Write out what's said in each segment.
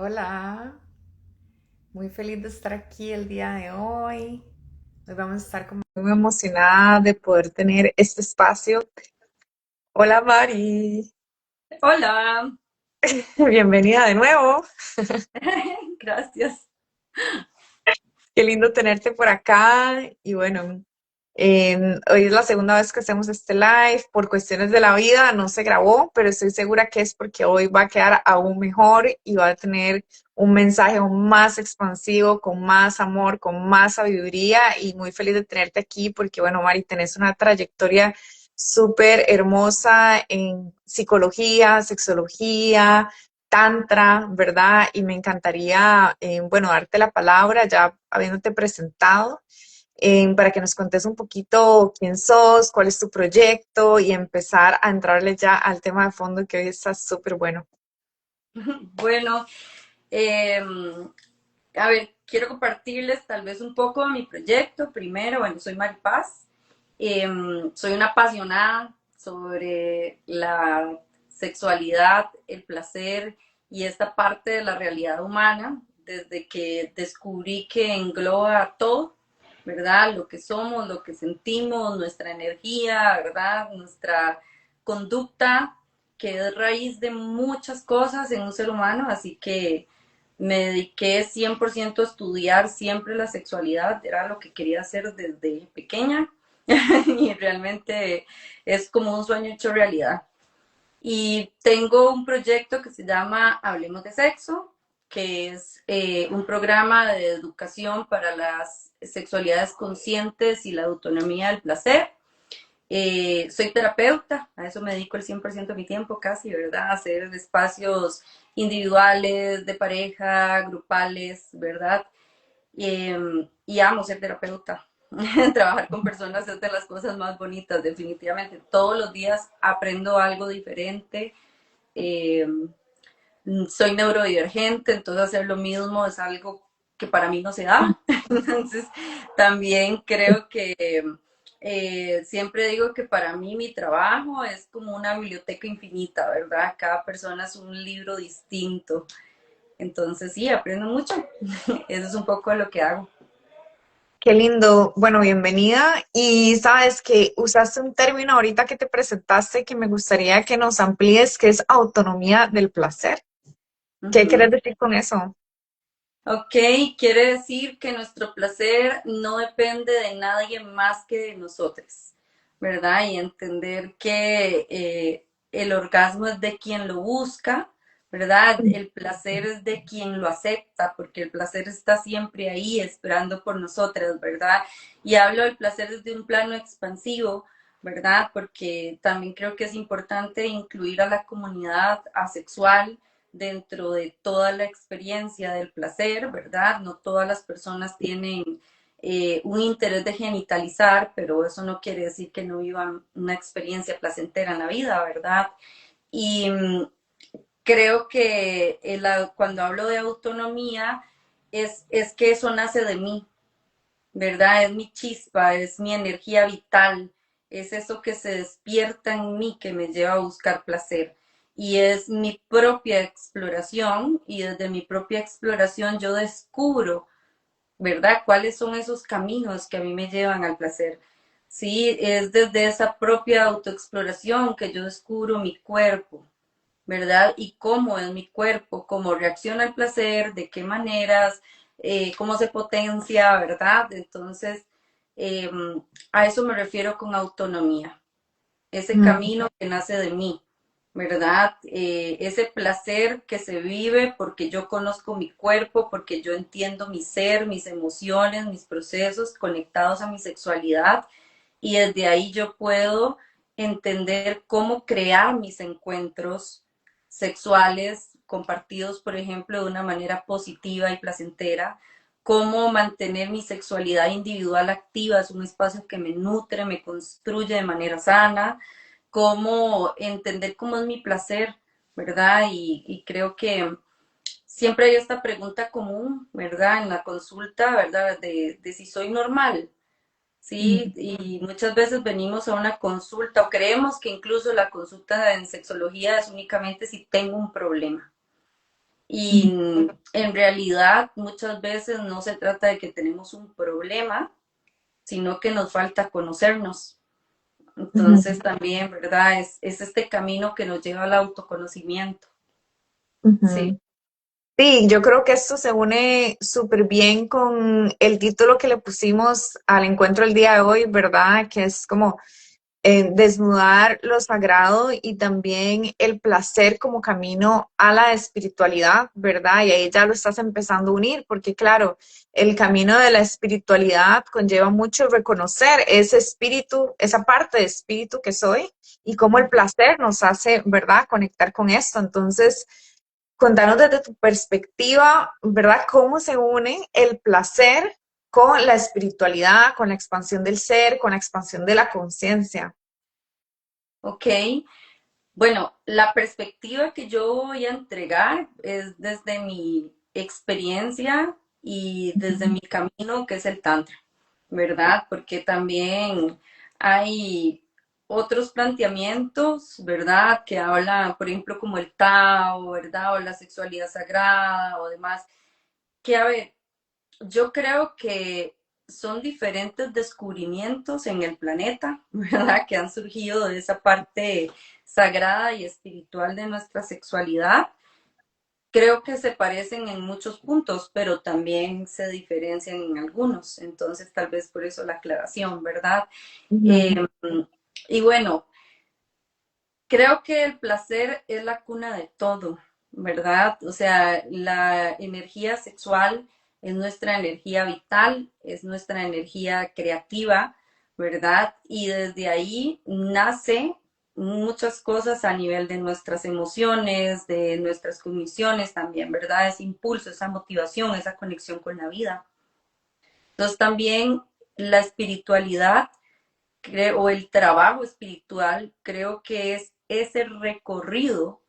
Hola, muy feliz de estar aquí el día de hoy. Hoy vamos a estar como muy emocionada de poder tener este espacio. Hola Mari, Hola, bienvenida de nuevo. gracias. Qué lindo tenerte por acá. Y bueno, hoy es la segunda vez que hacemos este live. Por cuestiones de la vida no se grabó, pero estoy segura que es porque hoy va a quedar aún mejor y va a tener un mensaje aún más expansivo, con más amor, con más sabiduría y muy feliz de tenerte aquí porque, bueno, Mari, tenés una trayectoria súper hermosa en psicología, sexología, tantra, ¿verdad? Y me encantaría, bueno, darte la palabra ya habiéndote presentado, para que nos contes un poquito quién sos, cuál es tu proyecto y empezar a entrarle ya al tema de fondo que hoy está súper bueno. Bueno, eh, a ver, quiero compartirles tal vez un poco de mi proyecto. Primero, bueno, soy Mari Paz. Soy una apasionada sobre la sexualidad, el placer y esta parte de la realidad humana, desde que descubrí que engloba todo, ¿verdad? Lo que somos, lo que sentimos, nuestra energía, ¿verdad? Nuestra conducta, que es raíz de muchas cosas en un ser humano, así que me dediqué 100% a estudiar siempre la sexualidad, era lo que quería hacer desde pequeña y realmente es como un sueño hecho realidad. Y tengo un proyecto que se llama Hablemos de Sexo, que es un programa de educación para las sexualidades conscientes y la autonomía del placer. Soy terapeuta, a eso me dedico el 100% de mi tiempo casi, ¿verdad? A hacer espacios individuales, de pareja, grupales, ¿verdad? Y amo ser terapeuta. Trabajar con personas es de las cosas más bonitas, definitivamente. Todos los días aprendo algo diferente. Eh, Soy neurodivergente, entonces hacer lo mismo es algo que para mí no se da. Entonces, también creo que siempre digo que para mí mi trabajo es como una biblioteca infinita, ¿verdad? Cada persona es un libro distinto. Entonces, sí, aprendo mucho. Eso es un poco de lo que hago. Qué lindo. Bueno, bienvenida. Y sabes que usaste un término ahorita que te presentaste que me gustaría que nos amplíes, que es autonomía del placer. Uh ¿Qué -huh. quieres decir con eso? Ok, quiere decir que nuestro placer no depende de nadie más que de nosotros, ¿verdad? Y entender que el orgasmo es de quien lo busca, ¿verdad? El placer es de quien lo acepta, porque el placer está siempre ahí esperando por nosotras, ¿verdad? Y hablo del placer desde un plano expansivo, ¿verdad? Porque también creo que es importante incluir a la comunidad asexual dentro de toda la experiencia del placer, ¿verdad? No todas las personas tienen un interés de genitalizar, pero eso no quiere decir que no vivan una experiencia placentera en la vida, ¿verdad? Y creo que cuando hablo de autonomía es que eso nace de mí, ¿verdad? Es mi chispa, es mi energía vital, es eso que se despierta en mí que me lleva a buscar placer. Y es mi propia exploración y desde mi propia exploración yo descubro, ¿verdad? ¿Cuáles son esos caminos que a mí me llevan al placer? Sí, es desde esa propia autoexploración que yo descubro mi cuerpo, ¿verdad? Y cómo es mi cuerpo, cómo reacciona al placer, de qué maneras, cómo se potencia, ¿verdad? Entonces, eh, a eso me refiero con autonomía, ese Mm. camino que nace de mí, ¿verdad? Ese placer que se vive porque yo conozco mi cuerpo, porque yo entiendo mi ser, mis emociones, mis procesos conectados a mi sexualidad y desde ahí yo puedo entender cómo crear mis encuentros sexuales compartidos, por ejemplo, de una manera positiva y placentera, cómo mantener mi sexualidad individual activa, es un espacio que me nutre, me construye de manera sana, cómo entender cómo es mi placer, ¿verdad? Y creo que siempre hay esta pregunta común, ¿verdad? En la consulta, ¿verdad? De si soy normal, ¿sí? Y muchas veces venimos a una consulta o creemos que incluso la consulta en sexología es únicamente si tengo un problema. Y en realidad muchas veces no se trata de que tenemos un problema, sino que nos falta conocernos. Entonces Ujú, también, ¿verdad? Es este camino que nos lleva al autoconocimiento. Sí. ujú. Sí, yo creo que esto se une súper bien con el título que le pusimos al encuentro el día de hoy, ¿verdad? Que es como desnudar lo sagrado y también el placer como camino a la espiritualidad, ¿verdad? Y ahí ya lo estás empezando a unir, porque claro, el camino de la espiritualidad conlleva mucho reconocer ese espíritu, esa parte de espíritu que soy y cómo el placer nos hace, ¿verdad?, conectar con esto. Entonces, contanos desde tu perspectiva, ¿verdad? ¿Cómo se une el placer con la espiritualidad, con la expansión del ser, con la expansión de la conciencia? Ok. Bueno, la perspectiva que yo voy a entregar es desde mi experiencia y desde mi camino, que es el Tantra, ¿verdad? Porque también hay otros planteamientos, ¿verdad? Que hablan, por ejemplo, como el Tao, ¿verdad? O la sexualidad sagrada o demás. Que a ver, yo creo que son diferentes descubrimientos en el planeta, ¿verdad? Que han surgido de esa parte sagrada y espiritual de nuestra sexualidad. Creo que se parecen en muchos puntos, pero también se diferencian en algunos. Entonces, tal vez por eso la aclaración, ¿verdad? Eh, Ujú, y bueno, creo que el placer es la cuna de todo, ¿verdad? O sea, la energía sexual es nuestra energía vital, es nuestra energía creativa, ¿verdad? Y desde ahí nace muchas cosas a nivel de nuestras emociones, de nuestras cogniciones también, ¿verdad? Ese impulso, esa motivación, esa conexión con la vida. Entonces también la espiritualidad o el trabajo espiritual, creo que es ese recorrido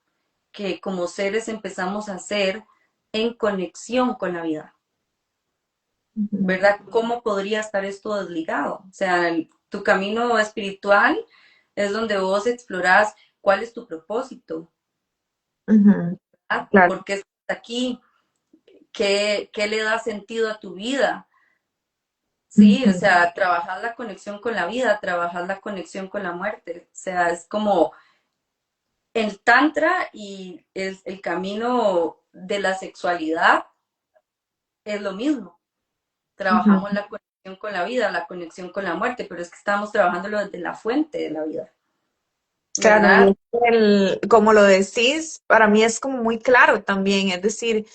que como seres empezamos a hacer en conexión con la vida, ujú, ¿verdad? ¿Cómo podría estar esto desligado? O sea, tu camino espiritual es donde vos explorás cuál es tu propósito, ujú, ¿verdad? claro. ¿Por qué estás aquí? ¿Qué le da sentido a tu vida? Sí, o Ujú, sea, trabajar la conexión con la vida, trabajar la conexión con la muerte. O sea, es como el tantra y el camino de la sexualidad es lo mismo. ujú. Trabajamos la conexión con la vida, la conexión con la muerte, pero es que estamos trabajándolo desde la fuente de la vida, Claro, y ¿verdad? es como lo decís, para mí es como muy claro también, es decir,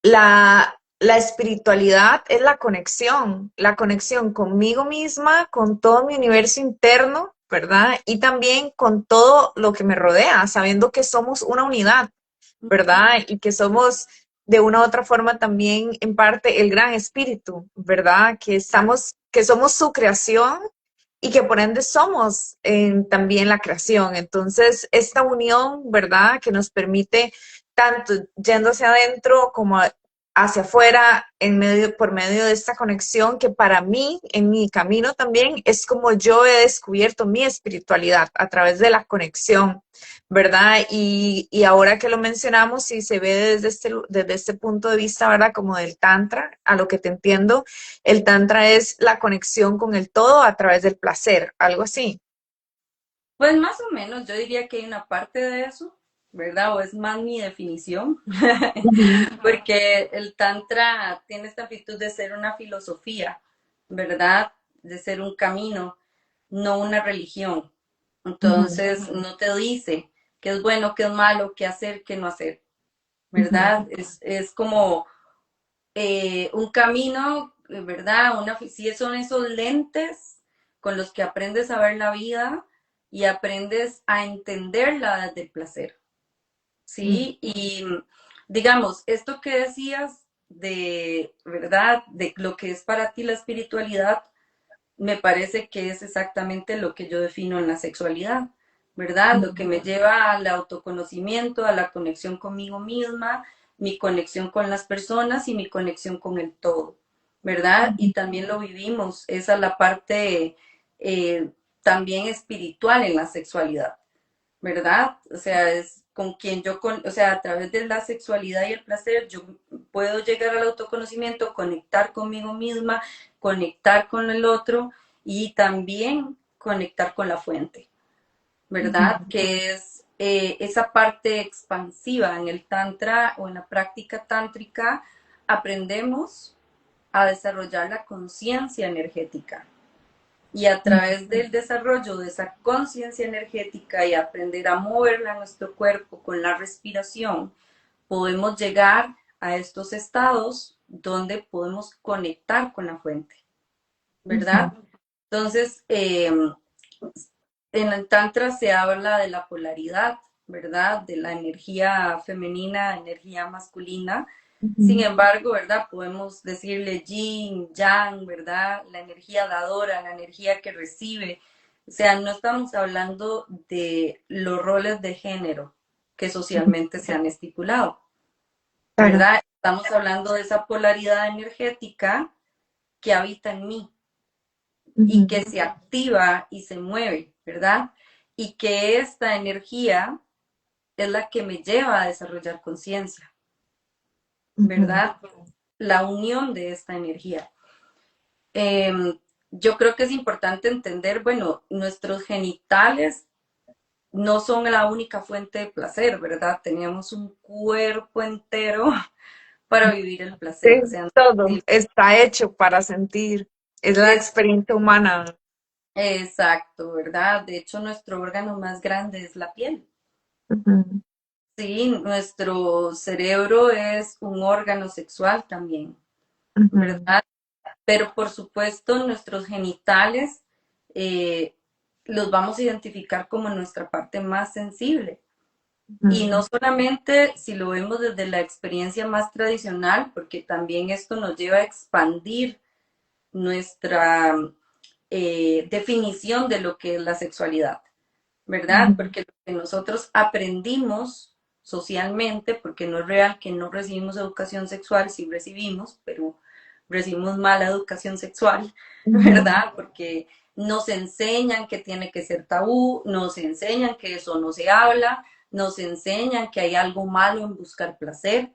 la espiritualidad es la conexión conmigo misma, con todo mi universo interno, ¿verdad? Y también con todo lo que me rodea, sabiendo que somos una unidad, ¿verdad? Y que somos de una u otra forma también en parte el gran espíritu, ¿verdad? Que somos su creación y que por ende somos también la creación. Entonces, esta unión, ¿verdad? Que nos permite tanto yendo hacia adentro como hacia afuera por medio de esta conexión que para mí, en mi camino también, es como yo he descubierto mi espiritualidad a través de la conexión, ¿verdad? Y ahora que lo mencionamos y se ve desde este punto de vista, ¿verdad? Como del Tantra, a lo que te entiendo, el Tantra es la conexión con el todo a través del placer, algo así. Pues más o menos, yo diría que hay una parte de eso, ¿verdad? O es más mi definición, Ujú, porque el tantra tiene esta actitud de ser una filosofía, ¿verdad? De ser un camino, no una religión. ujú, Entonces, no te dice qué es bueno, qué es malo, qué hacer, qué no hacer, ujú, ¿verdad? Es como un camino, ¿verdad? Sí son esos lentes con los que aprendes a ver la vida y aprendes a entenderla desde el placer, ujú, ¿sí? Y digamos, esto que decías de, ¿verdad? De lo que es para ti la espiritualidad, me parece que es exactamente lo que yo defino en la sexualidad, ¿verdad? Lo que me lleva al autoconocimiento, a la conexión conmigo misma, mi conexión con las personas y mi conexión con el todo, ¿verdad? Y también lo vivimos, esa es la parte también espiritual en la sexualidad, ¿verdad? O sea, es con quien o sea, a través de la sexualidad y el placer, yo puedo llegar al autoconocimiento, conectar conmigo misma, conectar con el otro y también conectar con la fuente, ¿verdad? Ujú, Que es esa parte expansiva en el tantra o en la práctica tántrica, aprendemos a desarrollar la conciencia energética. Y a través del desarrollo de esa conciencia energética y aprender a moverla en nuestro cuerpo con la respiración, podemos llegar a estos estados donde podemos conectar con la fuente, ¿verdad? ujú, Entonces, en el Tantra se habla de la polaridad, ¿verdad? De la energía femenina, energía masculina. Sin ujú. embargo, ¿verdad? Podemos decirle yin, yang, ¿verdad? La energía dadora, la energía que recibe. O sea, no estamos hablando de los roles de género que socialmente se han estipulado, Claro. ¿verdad? Estamos hablando de esa polaridad energética que habita en mí y Ujú, que se activa y se mueve, ¿verdad? Y que esta energía es la que me lleva a desarrollar conciencia, ujú, ¿verdad? La unión de esta energía. Eh, yo creo que es importante entender, bueno, nuestros genitales no son la única fuente de placer, ¿verdad? Tenemos un cuerpo entero para vivir el placer, o sí, sea, todo sí, está hecho para sentir. Es la es experiencia humana. exacto, ¿verdad? De hecho, nuestro órgano más grande es la piel. Ujú, Sí, nuestro cerebro es un órgano sexual también, ujú, ¿verdad? Pero por supuesto, nuestros genitales eh, los vamos a identificar como nuestra parte más sensible. Y no ujú, solamente si lo vemos desde la experiencia más tradicional, porque también esto nos lleva a expandir nuestra definición de lo que es la sexualidad, ¿verdad? ujú, Porque lo que nosotros aprendimos socialmente, porque no es real que no recibimos educación sexual, sí recibimos, pero recibimos mala educación sexual, ujú, ¿verdad? Porque nos enseñan que tiene que ser tabú, nos enseñan que eso no se habla, nos enseñan que hay algo malo en buscar placer,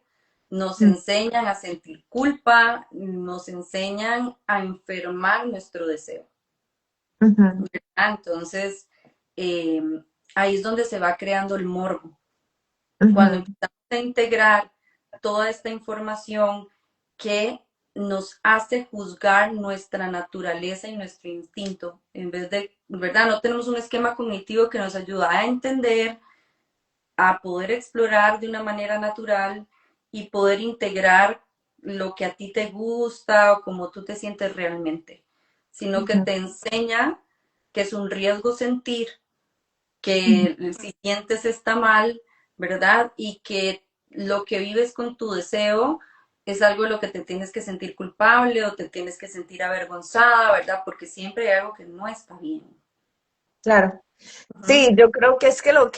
nos ujú, enseñan a sentir culpa, nos enseñan a enfermar nuestro deseo. ujú, Entonces, eh, ahí es donde se va creando el morbo. Cuando ujú, empezamos a integrar toda esta información que nos hace juzgar nuestra naturaleza y nuestro instinto, en vez de, ¿verdad? No tenemos un esquema cognitivo que nos ayuda a entender, a poder explorar de una manera natural y poder integrar lo que a ti te gusta o como tú te sientes realmente, sino que ujú, te enseña que es un riesgo sentir, ujú. que si sientes está mal, ¿verdad? Y que lo que vives con tu deseo es algo de lo que te tienes que sentir culpable o te tienes que sentir avergonzada, ¿verdad? Porque siempre hay algo que no está bien. Claro. Ujú. Sí, yo creo que es que lo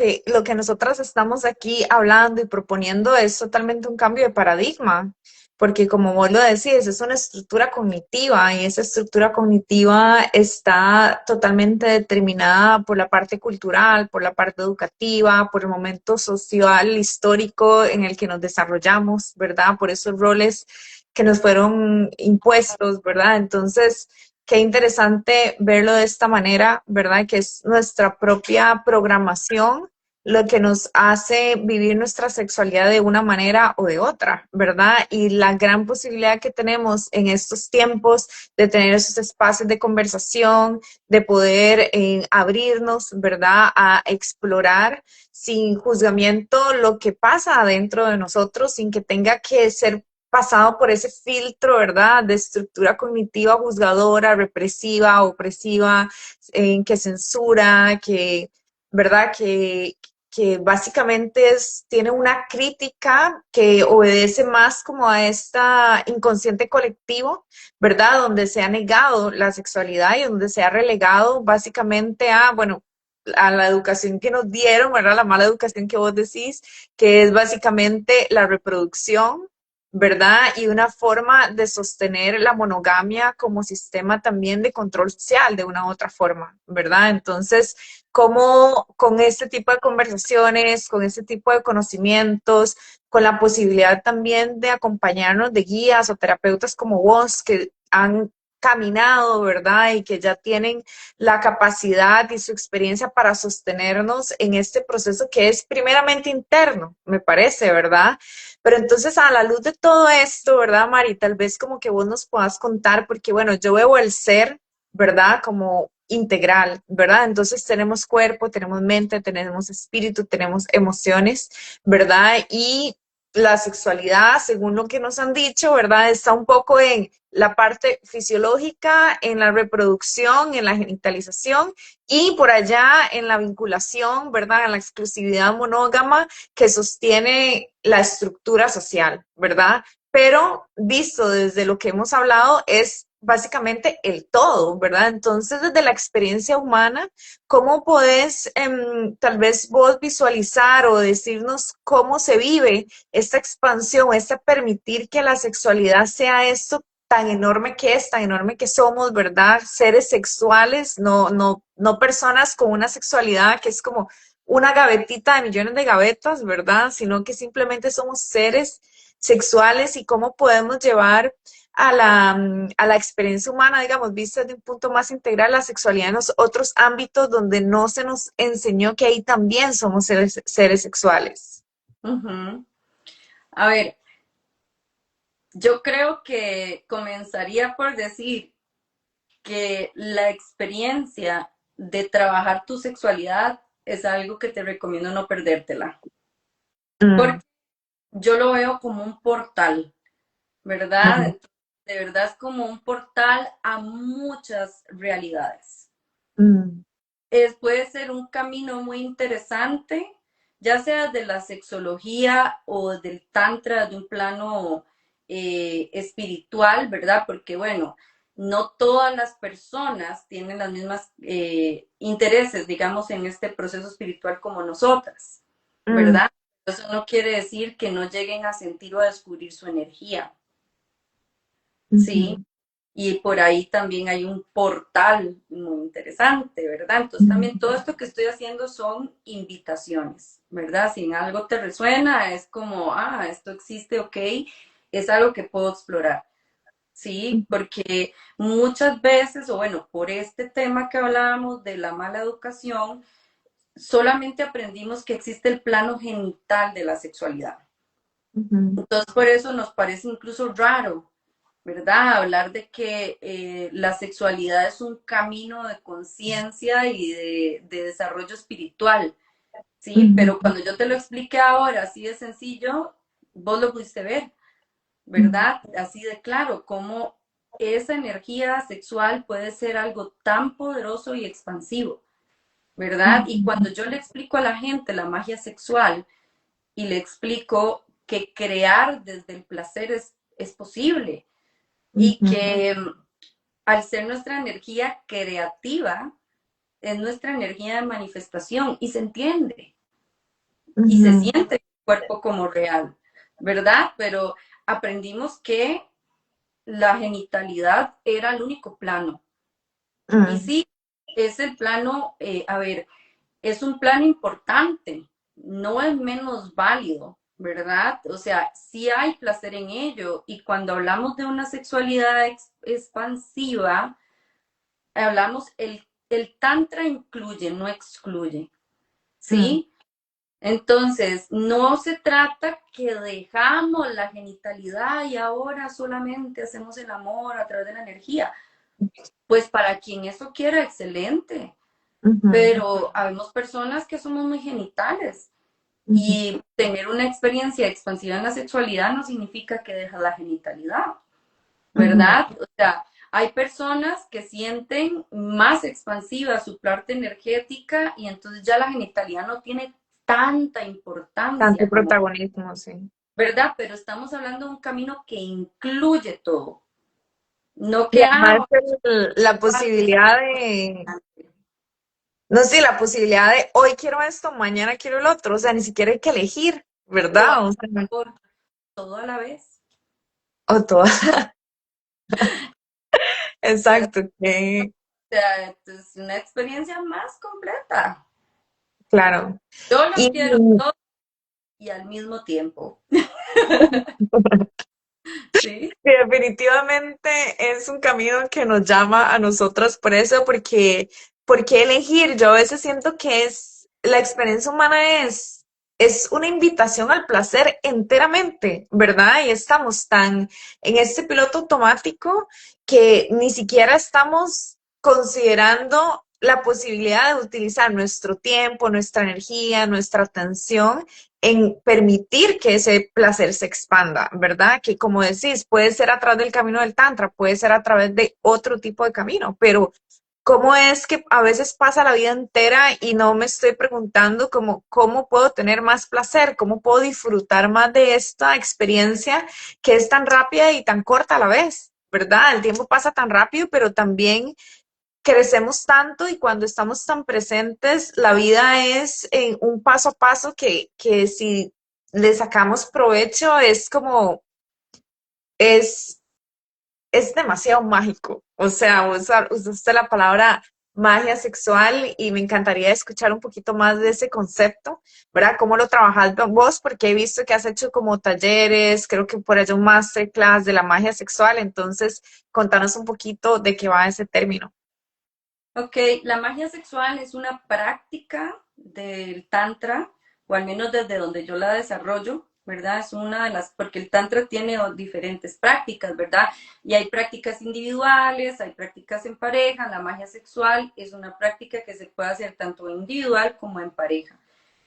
que nosotras estamos aquí hablando y proponiendo es totalmente un cambio de paradigma, porque como vos lo decís, es una estructura cognitiva y esa estructura cognitiva está totalmente determinada por la parte cultural, por la parte educativa, por el momento social, histórico en el que nos desarrollamos, ¿verdad? Por esos roles que nos fueron impuestos, ¿verdad? Entonces, qué interesante verlo de esta manera, ¿verdad? Que es nuestra propia programación lo que nos hace vivir nuestra sexualidad de una manera o de otra, ¿verdad? Y la gran posibilidad que tenemos en estos tiempos de tener esos espacios de conversación, de poder abrirnos, ¿verdad? A explorar sin juzgamiento lo que pasa adentro de nosotros, sin que tenga que ser pasado por ese filtro, ¿verdad? De estructura cognitiva juzgadora, represiva, opresiva, que censura, que, ¿verdad? Que básicamente tiene una crítica que obedece más como a esta inconsciente colectivo, ¿verdad? Donde se ha negado la sexualidad y donde se ha relegado básicamente a, bueno, a la educación que nos dieron, ¿verdad? La mala educación que vos decís, que es básicamente la reproducción, ¿verdad? Y una forma de sostener la monogamia como sistema también de control social de una u otra forma, ¿verdad? Entonces, cómo con este tipo de conversaciones, con este tipo de conocimientos, con la posibilidad también de acompañarnos de guías o terapeutas como vos que han caminado, ¿verdad? Y que ya tienen la capacidad y su experiencia para sostenernos en este proceso que es primeramente interno, me parece, ¿verdad? Pero entonces, a la luz de todo esto, ¿verdad, Mari? Tal vez como que vos nos puedas contar, porque bueno, yo veo el ser, ¿verdad? Como integral, ¿verdad? Entonces tenemos cuerpo, tenemos mente, tenemos espíritu, tenemos emociones, ¿verdad? Y la sexualidad, según lo que nos han dicho, ¿verdad? Está un poco en la parte fisiológica, en la reproducción, en la genitalización y por allá en la vinculación, ¿verdad? En la exclusividad monógama que sostiene la estructura social, ¿verdad? Pero visto desde lo que hemos hablado es básicamente el todo, ¿verdad? Entonces, desde la experiencia humana, ¿cómo podés tal vez vos visualizar o decirnos cómo se vive esta expansión, este permitir que la sexualidad sea esto tan enorme que es, tan enorme que somos, ¿verdad? Seres sexuales, no personas con una sexualidad que es como una gavetita de millones de gavetas, ¿verdad? Sino que simplemente somos seres sexuales y cómo podemos llevar a la experiencia humana, digamos, vista desde un punto más integral, la sexualidad en los otros ámbitos donde no se nos enseñó que ahí también somos seres sexuales. Ujú. A ver, yo creo que comenzaría por decir que la experiencia de trabajar tu sexualidad es algo que te recomiendo no perdértela. Mm, Porque yo lo veo como un portal, ¿verdad? mm, Entonces, de verdad es como un portal a muchas realidades. mm, Puede ser un camino muy interesante, ya sea de la sexología o del tantra, de un plano espiritual, ¿verdad? Porque bueno, no todas las personas tienen las mismas intereses, digamos, en este proceso espiritual como nosotras, mm, ¿verdad? Eso no quiere decir que no lleguen a sentir o a descubrir su energía, ¿sí? ujú, Y por ahí también hay un portal muy interesante, ¿verdad? Entonces también todo ujú, esto que estoy haciendo son invitaciones, ¿verdad? Si en algo te resuena, es como, esto existe, ok, es algo que puedo explorar, ¿sí? Porque muchas veces, o bueno, por este tema que hablábamos de la mala educación, solamente aprendimos que existe el plano genital de la sexualidad. ujú, Entonces, por eso nos parece incluso raro, ¿verdad? Hablar de que la sexualidad es un camino de conciencia y de desarrollo espiritual, ¿sí? ujú, Pero cuando yo te lo expliqué ahora, así de sencillo, vos lo pudiste ver, ujú, ¿verdad? Así de claro, cómo esa energía sexual puede ser algo tan poderoso y expansivo, ¿verdad? Y ujú, cuando yo le explico a la gente la magia sexual y le explico que crear desde el placer es posible, y ujú, que al ser nuestra energía creativa, es nuestra energía de manifestación y se entiende y se ujú, siente el cuerpo como real, ¿verdad? Pero aprendimos que la genitalidad era el único plano. Y ujú, sí, es el plano, a ver, es un plano importante, no es menos válido, ¿verdad? O sea, sí hay placer en ello. Y cuando hablamos de una sexualidad expansiva, hablamos, el tantra incluye, no excluye, ujú, ¿sí? Entonces, no se trata que dejamos la genitalidad y ahora solamente hacemos el amor a través de la energía. Pues para quien eso quiera, excelente, ujú, pero habemos personas que somos muy genitales ujú, y tener una experiencia expansiva en la sexualidad no significa que dejas la genitalidad. ujú, ¿Verdad? O sea, hay personas que sienten más expansiva su parte energética y entonces ya la genitalidad no tiene tanta tanto importancia como, protagonismo, sí. ¿verdad? Pero estamos hablando de un camino que incluye todo. No Y que, además la sexual y ya posibilidad de, no sé, la posibilidad de hoy quiero esto, mañana quiero el otro, o sea, ni siquiera hay que elegir, por ¿verdad? O sea, favor, todo a la vez. O todas, O exacto, sea, es una experiencia más completa. claro. Yo los Y quiero todos y al mismo tiempo. Sí. sí, definitivamente es un camino que nos llama a nosotras por eso, porque, ¿por qué elegir? Yo a veces siento que la experiencia humana es una invitación al placer enteramente, ¿verdad? Y estamos tan en este piloto automático que ni siquiera estamos considerando la posibilidad de utilizar nuestro tiempo, nuestra energía, nuestra atención en permitir que ese placer se expanda, ¿verdad? Que como decís, puede ser a través del camino del Tantra, puede ser a través de otro tipo de camino, pero ¿cómo es que a veces pasa la vida entera y no me estoy preguntando cómo puedo tener más placer, cómo puedo disfrutar más de esta experiencia que es tan rápida y tan corta a la vez, ¿verdad? El tiempo pasa tan rápido, pero también crecemos tanto y cuando estamos tan presentes, la vida es en un paso a paso que si le sacamos provecho es como, es, es demasiado mágico. O sea, usaste la palabra magia sexual y me encantaría escuchar un poquito más de ese concepto, ¿verdad? ¿Cómo lo trabajas vos? Porque he visto que has hecho como talleres, creo que por allá un masterclass de la magia sexual, entonces contanos un poquito de qué va ese término. Ok, la magia sexual es una práctica del Tantra, o al menos desde donde yo la desarrollo, ¿verdad? Es una de las, porque el Tantra tiene diferentes prácticas, ¿verdad? Y hay prácticas individuales, hay prácticas en pareja, la magia sexual es una práctica que se puede hacer tanto individual como en pareja.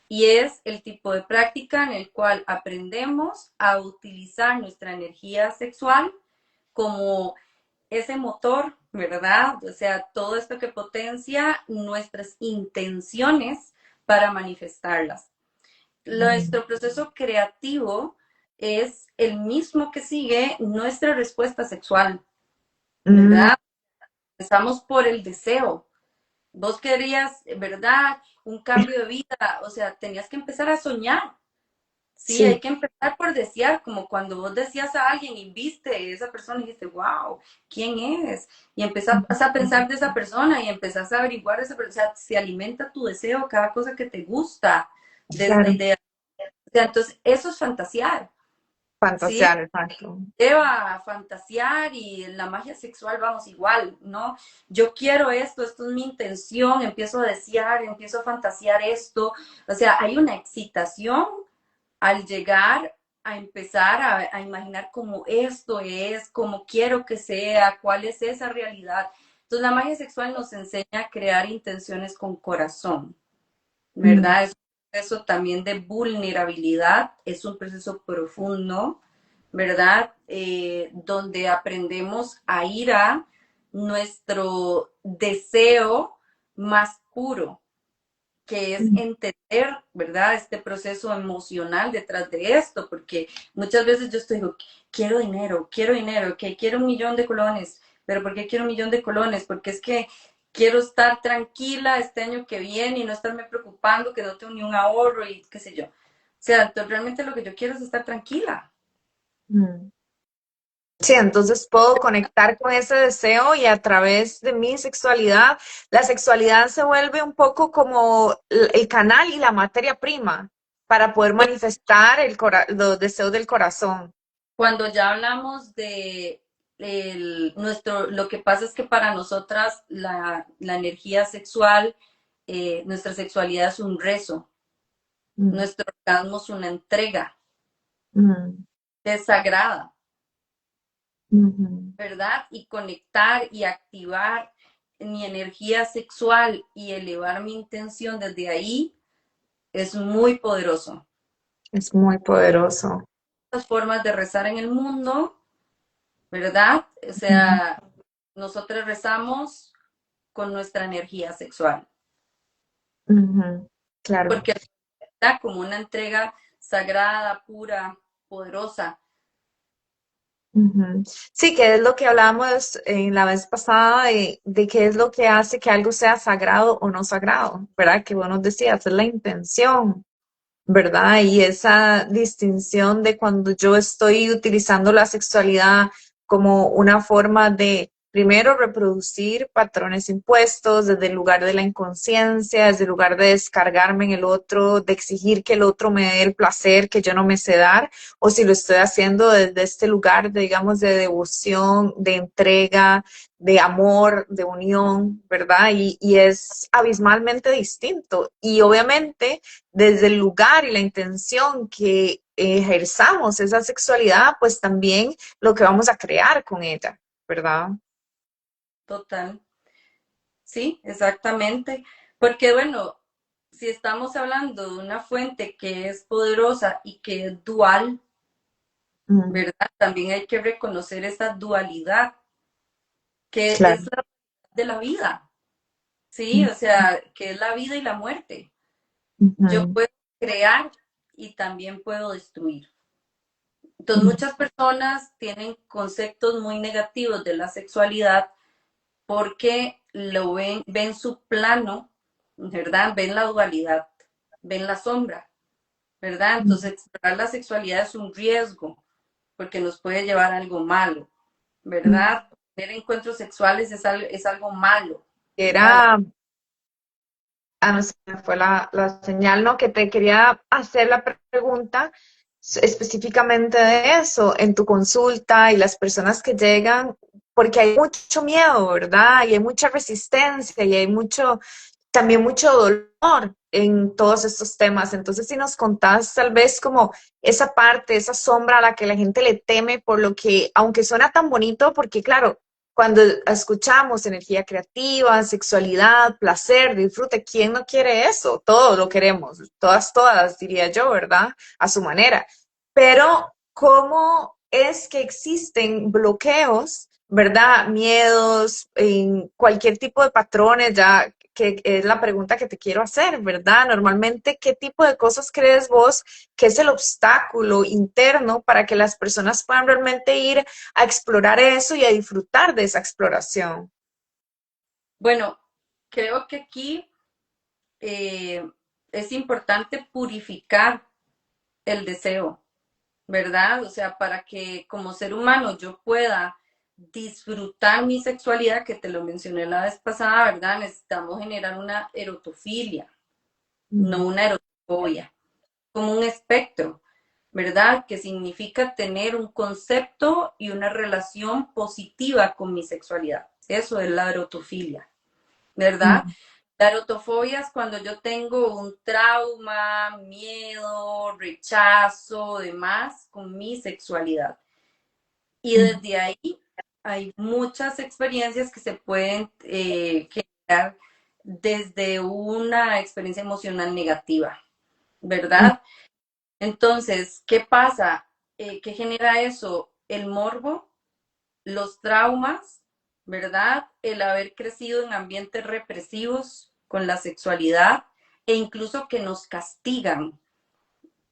Y es el tipo de práctica en el cual aprendemos a utilizar nuestra energía sexual como ese motor, ¿verdad? O sea, todo esto que potencia nuestras intenciones para manifestarlas. Nuestro proceso creativo es el mismo que sigue nuestra respuesta sexual, Mm, ¿verdad? Empezamos por el deseo. Vos querías, ¿verdad? Un cambio de vida, o sea, tenías que empezar a soñar. Sí, hay sí. que empezar por desear, como cuando vos decías a alguien y viste a esa persona y dijiste, wow, ¿quién es? Y empezás a pensar de esa persona y empezás a averiguar de esa persona, o sea, se alimenta tu deseo, cada cosa que te gusta de esta Claro, idea. O sea, entonces, eso es fantasear, ¿sí? fantasear, exacto. Lleva a fantasear y en la magia sexual vamos igual, ¿no? Yo quiero esto, esto es mi intención, empiezo a desear, empiezo a fantasear esto, o sea, hay una excitación al llegar a empezar a imaginar cómo esto es, cómo quiero que sea, cuál es esa realidad. Entonces la magia sexual nos enseña a crear intenciones con corazón, Mm, ¿verdad? Es un proceso también de vulnerabilidad, es un proceso profundo, ¿verdad? Donde aprendemos a ir a nuestro deseo más puro, que es mm, entender, ¿verdad? Este proceso emocional detrás de esto, porque muchas veces yo estoy, digo, quiero dinero, que quiero 1 millón de colones, pero ¿por qué quiero 1 millón de colones? Porque es que quiero estar tranquila este año que viene y no estarme preocupando que no tengo ni un ahorro y qué sé yo. O sea, entonces realmente lo que yo quiero es estar tranquila. mm. Sí, entonces puedo conectar con ese deseo y a través de mi sexualidad, la sexualidad se vuelve un poco como el canal y la materia prima para poder manifestar los deseos del corazón. Cuando ya hablamos de lo que pasa es que para nosotras la energía sexual, nuestra sexualidad es un rezo, Mm, nuestro orgasmo es una entrega, mm, es sagrada, ujú. ¿verdad? Y conectar y activar mi energía sexual y elevar mi intención desde ahí es muy poderoso. Es muy poderoso. Las formas de rezar en el mundo, ¿verdad? O Ujú, sea, nosotros rezamos con nuestra energía sexual, ujú. Claro. porque está como una entrega sagrada, pura, poderosa. Ujú. Sí, que es lo que hablábamos en la vez pasada de qué es lo que hace que algo sea sagrado o no sagrado, ¿verdad? Que vos nos decías, es la intención, ¿verdad? Y esa distinción de cuando yo estoy utilizando la sexualidad como una forma de, primero, reproducir patrones impuestos desde el lugar de la inconsciencia, desde el lugar de descargarme en el otro, de exigir que el otro me dé el placer que yo no me sé dar, o si lo estoy haciendo desde este lugar, de, digamos, de devoción, de entrega, de amor, de unión, ¿verdad? Y es abismalmente distinto. Y obviamente desde el lugar y la intención que ejerzamos esa sexualidad, pues también lo que vamos a crear con ella, ¿verdad? Total. Sí, exactamente. Porque bueno, si estamos hablando de una fuente que es poderosa y que es dual, Mm, ¿verdad? También hay que reconocer esa dualidad que es claro. la de la vida, ¿sí? Mm, O sea, que es la vida y la muerte. Yo ujú, puedo crear y también puedo destruir. Entonces, mm, muchas personas tienen conceptos muy negativos de la sexualidad porque lo ven su plano, ¿verdad? Ven la dualidad, ven la sombra, ¿verdad? Entonces, explorar la sexualidad es un riesgo porque nos puede llevar a algo malo, mm. ¿verdad? Tener encuentros sexuales es algo malo, ¿verdad? Era, no se me fue la señal, ¿no? Que te quería hacer la pregunta específicamente de eso en tu consulta y las personas que llegan, porque hay mucho miedo, ¿verdad? Y hay mucha resistencia y hay mucho, también mucho dolor en todos estos temas. Entonces, si nos contás tal vez como esa parte, esa sombra a la que la gente le teme por lo que, aunque suena tan bonito, porque claro, cuando escuchamos energía creativa, sexualidad, placer, disfrute, ¿quién no quiere eso? Todos lo queremos, todas, diría yo, ¿verdad? A su manera. Pero, ¿cómo es que existen bloqueos, ¿verdad? Miedos, en cualquier tipo de patrones, ya que es la pregunta que te quiero hacer, ¿verdad? Normalmente, ¿qué tipo de cosas crees vos que es el obstáculo interno para que las personas puedan realmente ir a explorar eso y a disfrutar de esa exploración? Bueno, creo que aquí es importante purificar el deseo, ¿verdad? O sea, para que como ser humano yo pueda disfrutar mi sexualidad, que te lo mencioné la vez pasada, ¿verdad? Necesitamos generar una erotofilia, no Mm, una erotofobia, como un espectro, ¿verdad? Que significa tener un concepto y una relación positiva con mi sexualidad. Eso es la erotofilia, ¿verdad? mm, La erotofobia es cuando yo tengo un trauma, miedo, rechazo, demás con mi sexualidad. Y mm, desde ahí hay muchas experiencias que se pueden generar desde una experiencia emocional negativa, mm, ¿verdad? Entonces, ¿qué pasa? ¿Qué genera eso? El morbo, los traumas, ¿verdad? El haber crecido en ambientes represivos con la sexualidad e incluso que nos castigan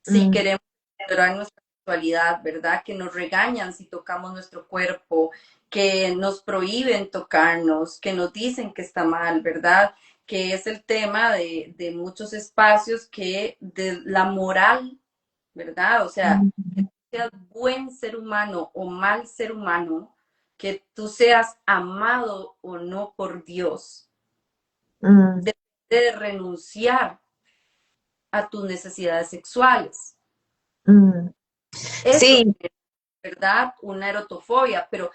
si mm, queremos explorar nuestra sexualidad, ¿verdad? Que nos regañan si tocamos nuestro cuerpo, que nos prohíben tocarnos, que nos dicen que está mal, ¿verdad? Que es el tema de muchos espacios que de la moral, ¿verdad? O sea, que mm, tú seas buen ser humano o mal ser humano, que tú seas amado o no por Dios, mm, debes de renunciar a tus necesidades sexuales. mm. Eso Sí, es, ¿verdad? Una erotofobia, pero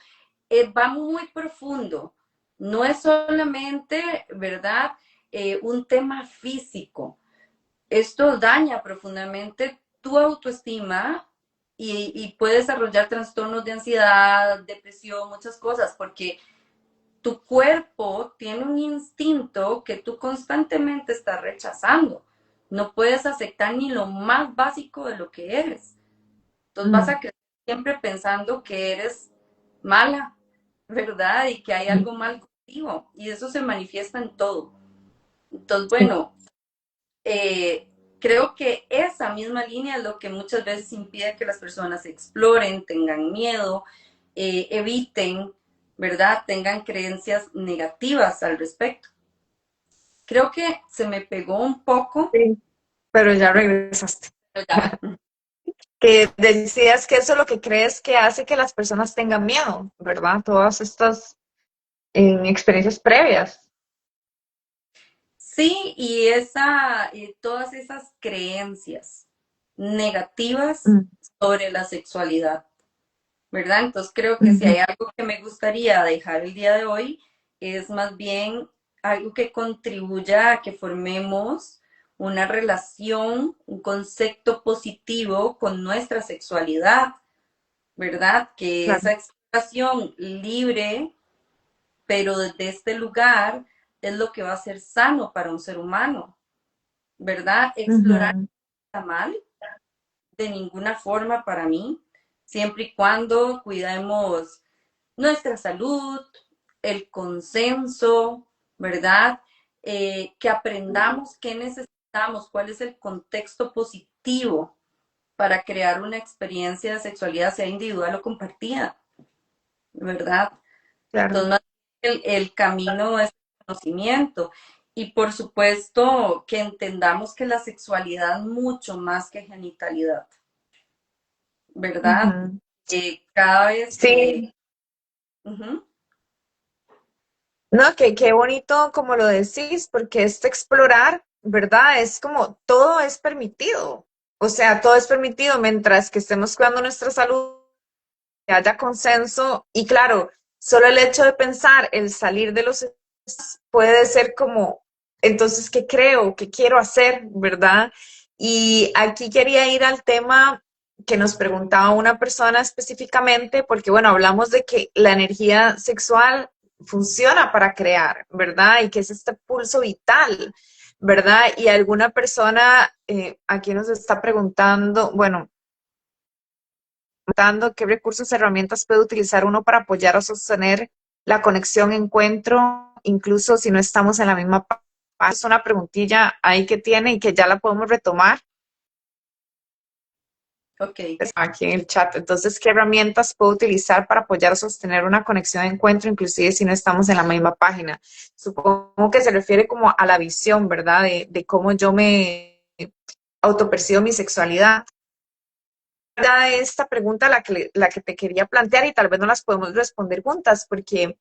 va muy profundo. No es solamente, ¿verdad? Un tema físico. Esto daña profundamente tu autoestima y puede desarrollar trastornos de ansiedad, depresión, muchas cosas, porque tu cuerpo tiene un instinto que tú constantemente estás rechazando. No puedes aceptar ni lo más básico de lo que eres. Entonces vas mm, a crecer siempre pensando que eres mala, ¿verdad? Y que hay mm, algo mal contigo. Y eso se manifiesta en todo. Entonces, bueno, eh, creo que esa misma línea es lo que muchas veces impide que las personas exploren, tengan miedo, eviten, ¿verdad? Tengan creencias negativas al respecto. Creo que se me pegó un poco, sí. pero ya regresaste. Pero ya. Que decías que eso es lo que crees que hace que las personas tengan miedo, ¿verdad? Todas estas experiencias previas. Sí, y todas esas creencias negativas Mm, sobre la sexualidad, ¿verdad? Entonces creo que si ujú, hay algo que me gustaría dejar el día de hoy, es más bien algo que contribuya a que formemos una relación, un concepto positivo con nuestra sexualidad, ¿verdad? Que claro. esa exploración libre, pero desde este lugar, es lo que va a ser sano para un ser humano, ¿verdad? Explorar Ujú, está mal, de ninguna forma para mí, siempre y cuando cuidemos nuestra salud, el consenso, ¿verdad? Que aprendamos qué necesitamos, cuál es el contexto positivo para crear una experiencia de sexualidad, sea individual o compartida, ¿verdad? claro. Entonces, más el camino es el conocimiento. Y por supuesto que entendamos que la sexualidad es mucho más que genitalidad, ¿verdad? Ujú. Cada vez que... Sí, Ujú. no, que qué bonito como lo decís, porque este explorar, ¿verdad? Es como todo es permitido. O sea, todo es permitido mientras que estemos cuidando nuestra salud, que haya consenso. Y claro, solo el hecho de pensar el salir de los puede ser como, entonces, ¿qué creo? ¿Qué quiero hacer? ¿Verdad? Y aquí quería ir al tema que nos preguntaba una persona específicamente, porque bueno, hablamos de que la energía sexual funciona para crear, ¿verdad? Y que es este pulso vital, ¿verdad? Y alguna persona aquí nos está preguntando, bueno, preguntando qué recursos, herramientas puede utilizar uno para apoyar o sostener la conexión, encuentro, incluso si no estamos en la misma página. Es una preguntilla ahí que tiene y que ya la podemos retomar Ok, aquí en el chat. Entonces, ¿qué herramientas puedo utilizar para apoyar o sostener una conexión de encuentro, inclusive si no estamos en la misma página? Supongo que se refiere como a la visión, ¿verdad? De cómo yo me autopercibo mi sexualidad. Era esta pregunta la que te quería plantear y tal vez no las podemos responder juntas, porque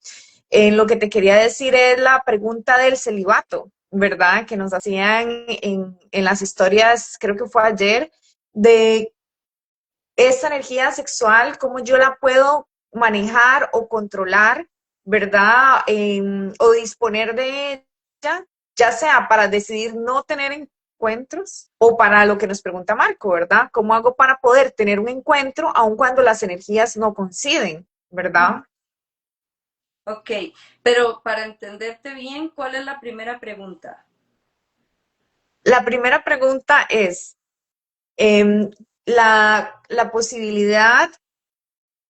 lo que te quería decir es la pregunta del celibato, ¿verdad? Que nos hacían en las historias, creo que fue ayer, de esa energía sexual, cómo yo la puedo manejar o controlar, ¿verdad? O disponer de ella, ya sea para decidir no tener encuentros o para lo que nos pregunta Marco, ¿verdad? ¿Cómo hago para poder tener un encuentro aun cuando las energías no coinciden, ¿verdad? ok. Pero para entenderte bien, ¿cuál es la primera pregunta? La primera pregunta es eh, la posibilidad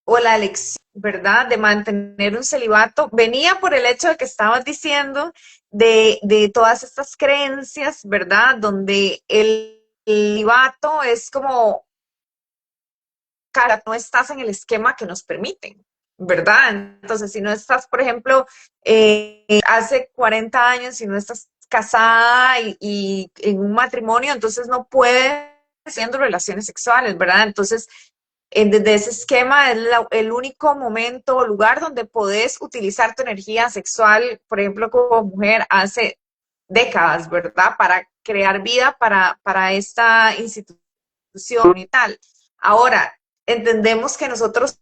o la elección, ¿verdad?, de mantener un celibato, venía por el hecho de que estabas diciendo de todas estas creencias, ¿verdad?, donde el celibato es como, cara, no estás en el esquema que nos permiten, ¿verdad? Entonces, si no estás, por ejemplo, hace 40 años, si no estás casada y en un matrimonio, entonces no puedes haciendo relaciones sexuales, ¿verdad? Entonces, desde ese esquema es el único momento o lugar donde podés utilizar tu energía sexual, por ejemplo, como mujer hace décadas, ¿verdad? Para crear vida para esta institución y tal. Ahora, entendemos que nosotros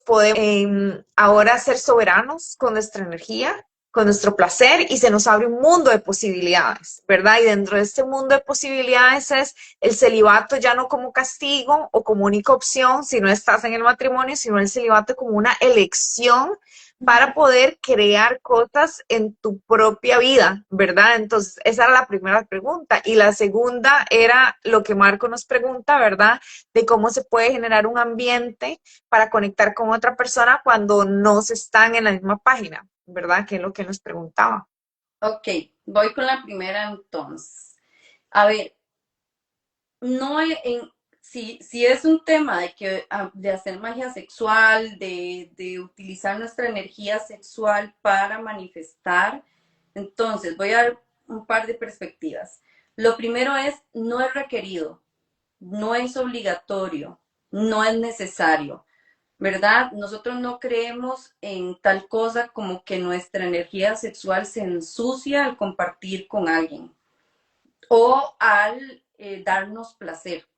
podemos ahora ser soberanos con nuestra energía, con nuestro placer y se nos abre un mundo de posibilidades, ¿verdad? Y dentro de este mundo de posibilidades es el celibato ya no como castigo o como única opción si no estás en el matrimonio, sino el celibato como una elección para poder crear cosas en tu propia vida, ¿verdad? Entonces, esa era la primera pregunta. Y la segunda era lo que Marco nos pregunta, ¿verdad? De cómo se puede generar un ambiente para conectar con otra persona cuando no se están en la misma página, ¿verdad? Que es lo que nos preguntaba. Ok, voy con la primera entonces. A ver, no si es un tema de de hacer magia sexual, de utilizar nuestra energía sexual para manifestar, entonces voy a dar un par de perspectivas. Lo primero es, no es requerido, no es obligatorio, no es necesario, ¿verdad? Nosotros no creemos en tal cosa como que nuestra energía sexual se ensucia al compartir con alguien o al darnos placer.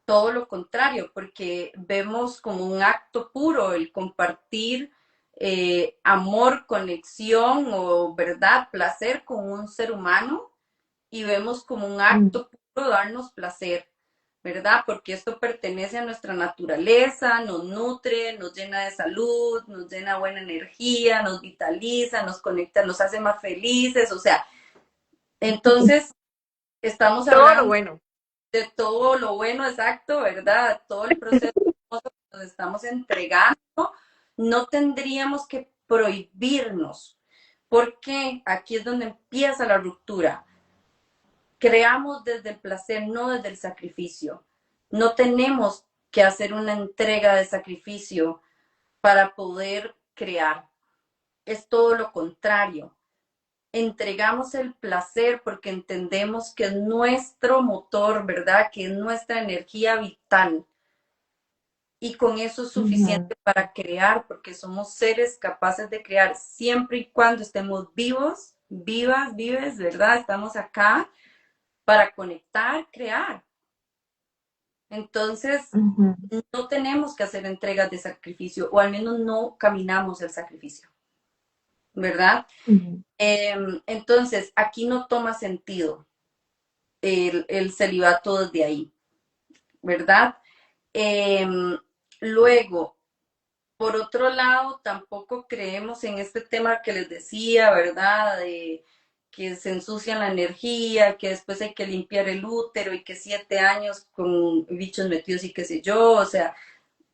Todo lo contrario, porque vemos como un acto puro el compartir amor, conexión o verdad, placer con un ser humano y vemos como un Mm, acto puro darnos placer, ¿verdad? Porque esto pertenece a nuestra naturaleza, nos nutre, nos llena de salud, nos llena buena energía, nos vitaliza, nos conecta, nos hace más felices, o sea, entonces estamos todo lo hablando bueno. de todo lo bueno, exacto, ¿verdad? Todo el proceso que nos estamos entregando, no tendríamos que prohibirnos, porque aquí es donde empieza la ruptura. Creamos desde el placer, no desde el sacrificio. No tenemos que hacer una entrega de sacrificio para poder crear. Es todo lo contrario. Entregamos el placer porque entendemos que es nuestro motor, ¿verdad? Que es nuestra energía vital. Y con eso es Ujú, suficiente para crear, porque somos seres capaces de crear siempre y cuando estemos vivos, vivas, vives, ¿verdad? Estamos acá para conectar, crear. Entonces, ujú, no tenemos que hacer entregas de sacrificio, o al menos no caminamos el sacrificio, ¿verdad? ujú, Entonces, aquí no toma sentido el celibato desde ahí, ¿verdad? Eh, Luego, por otro lado, tampoco creemos en este tema que les decía, ¿verdad? De que se ensucia la energía, que después hay que limpiar el útero y que 7 años con bichos metidos y qué sé yo, o sea,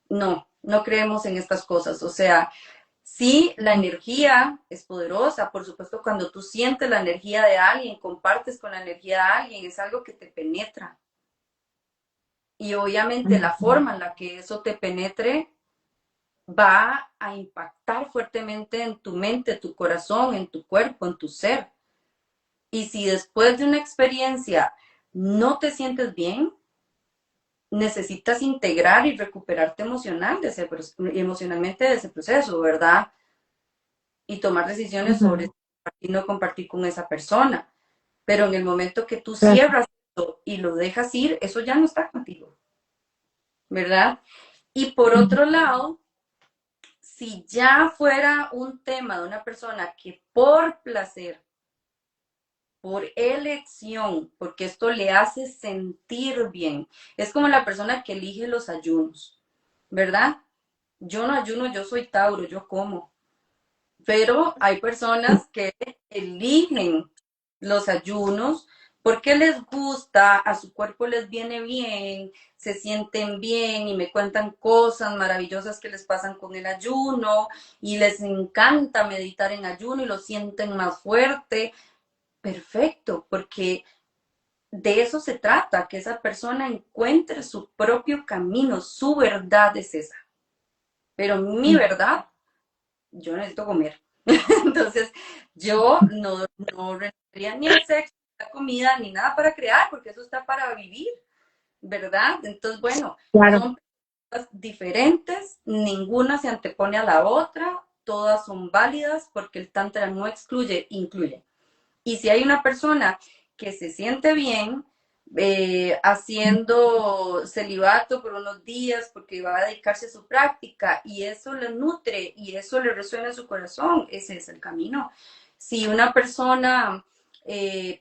no, no creemos en estas cosas, o sea, sí, la energía es poderosa, por supuesto, cuando tú sientes la energía de alguien, compartes con la energía de alguien, es algo que te penetra. Y obviamente la ujú, forma en la que eso te penetre va a impactar fuertemente en tu mente, tu corazón, en tu cuerpo, en tu ser. Y si después de una experiencia no te sientes bien, necesitas integrar y recuperarte emocionalmente de ese proceso, ¿verdad? Y tomar decisiones sobre ujú. si compartir o no compartir con esa persona. Pero en el momento que tú Claro. cierras esto y lo dejas ir, eso ya no está contigo, ¿verdad? Y por Ujú, otro lado, si ya fuera un tema de una persona que por placer, por elección, porque esto le hace sentir bien, es como la persona que elige los ayunos, ¿verdad? Yo no ayuno, yo soy Tauro, yo como, pero hay personas que eligen los ayunos porque les gusta, a su cuerpo les viene bien, se sienten bien y me cuentan cosas maravillosas que les pasan con el ayuno y les encanta meditar en ayuno y lo sienten más fuerte. Perfecto, porque de eso se trata, que esa persona encuentre su propio camino, su verdad es esa. Pero mi ujú, verdad, yo necesito comer. Entonces, yo no renunciaría ni al sexo, ni a la comida, ni nada para crear, porque eso está para vivir, ¿verdad? Entonces, bueno, claro. son cosas diferentes, ninguna se antepone a la otra, todas son válidas porque el Tantra no excluye, incluye. Y si hay una persona que se siente bien haciendo celibato por unos días porque va a dedicarse a su práctica y eso le nutre y eso le resuena en su corazón, ese es el camino. Si una persona,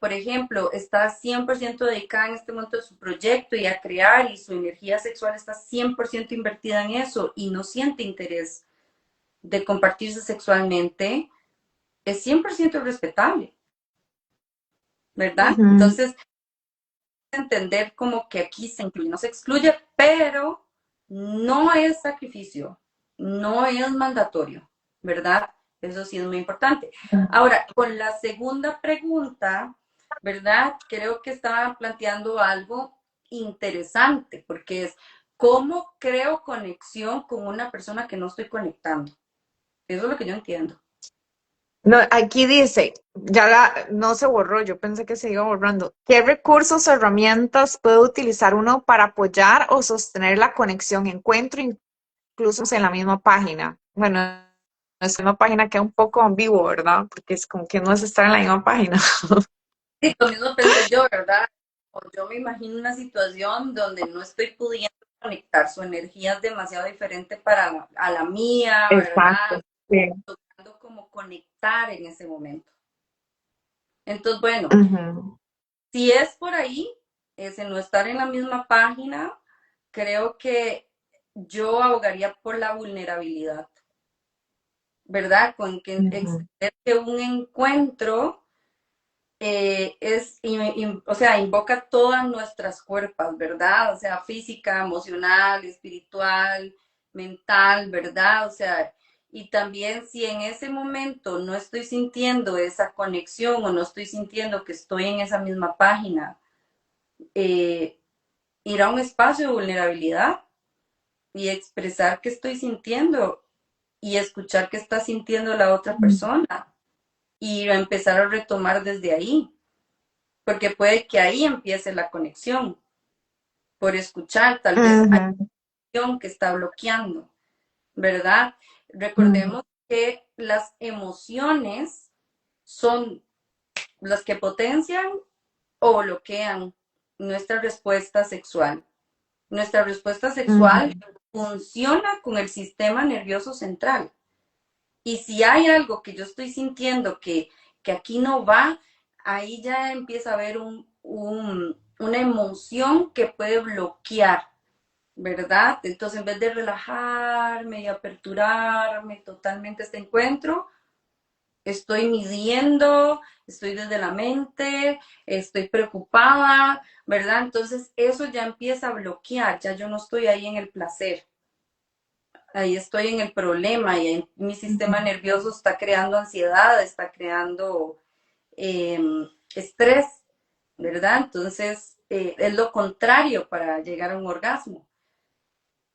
por ejemplo, está 100% dedicada en este momento a su proyecto y a crear y su energía sexual está 100% invertida en eso y no siente interés de compartirse sexualmente, es 100% respetable. ¿Verdad? Ujú, Entonces, entender como que aquí se incluye, no se excluye, pero no es sacrificio, no es mandatorio, ¿verdad? Eso sí es muy importante. Ahora, con la segunda pregunta, ¿verdad? Creo que estaba planteando algo interesante, porque es, ¿cómo creo conexión con una persona que no estoy conectando? Eso es lo que yo entiendo. No, aquí dice, no se borró, yo pensé que se iba borrando. ¿Qué recursos o herramientas puede utilizar uno para apoyar o sostener la conexión? Encuentro incluso en la misma página. Bueno, es una página que es un poco ambiguo, ¿verdad? Porque es como que no es estar en la misma página. Sí, lo mismo pensé yo, ¿verdad? O yo me imagino una situación donde no estoy pudiendo conectar, su energía es demasiado diferente para a la mía, ¿verdad? Exacto, sí. Buscando como conectar en ese momento. Entonces, bueno, Ujú, si es por ahí, ese no estar en la misma página, creo que yo abogaría por la vulnerabilidad, ¿verdad? Con que ujú, extender que un encuentro o sea, invoca todas nuestras cuerpos, ¿verdad? O sea, física, emocional, espiritual, mental, ¿verdad? O sea, y también si en ese momento no estoy sintiendo esa conexión o no estoy sintiendo que estoy en esa misma página, eh, ir a un espacio de vulnerabilidad y expresar qué estoy sintiendo y escuchar qué está sintiendo la otra persona y empezar a retomar desde ahí, porque puede que ahí empiece la conexión, por escuchar, tal vez hay ujú, emoción que está bloqueando, ¿verdad? ujú, Recordemos que las emociones son las que potencian o bloquean nuestra respuesta sexual. Nuestra respuesta sexual ujú, funciona con el sistema nervioso central. Y si hay algo que yo estoy sintiendo que aquí no va, ahí ya empieza a haber una emoción que puede bloquear, ¿verdad? Entonces, en vez de relajarme y aperturarme totalmente a este encuentro, estoy midiendo, estoy desde la mente, estoy preocupada, ¿verdad? Entonces, eso ya empieza a bloquear, ya yo no estoy ahí en el placer, ahí estoy en el problema y ahí mi sistema ujú, nervioso está creando ansiedad, está creando eh, estrés, ¿verdad? Entonces, es lo contrario para llegar a un orgasmo.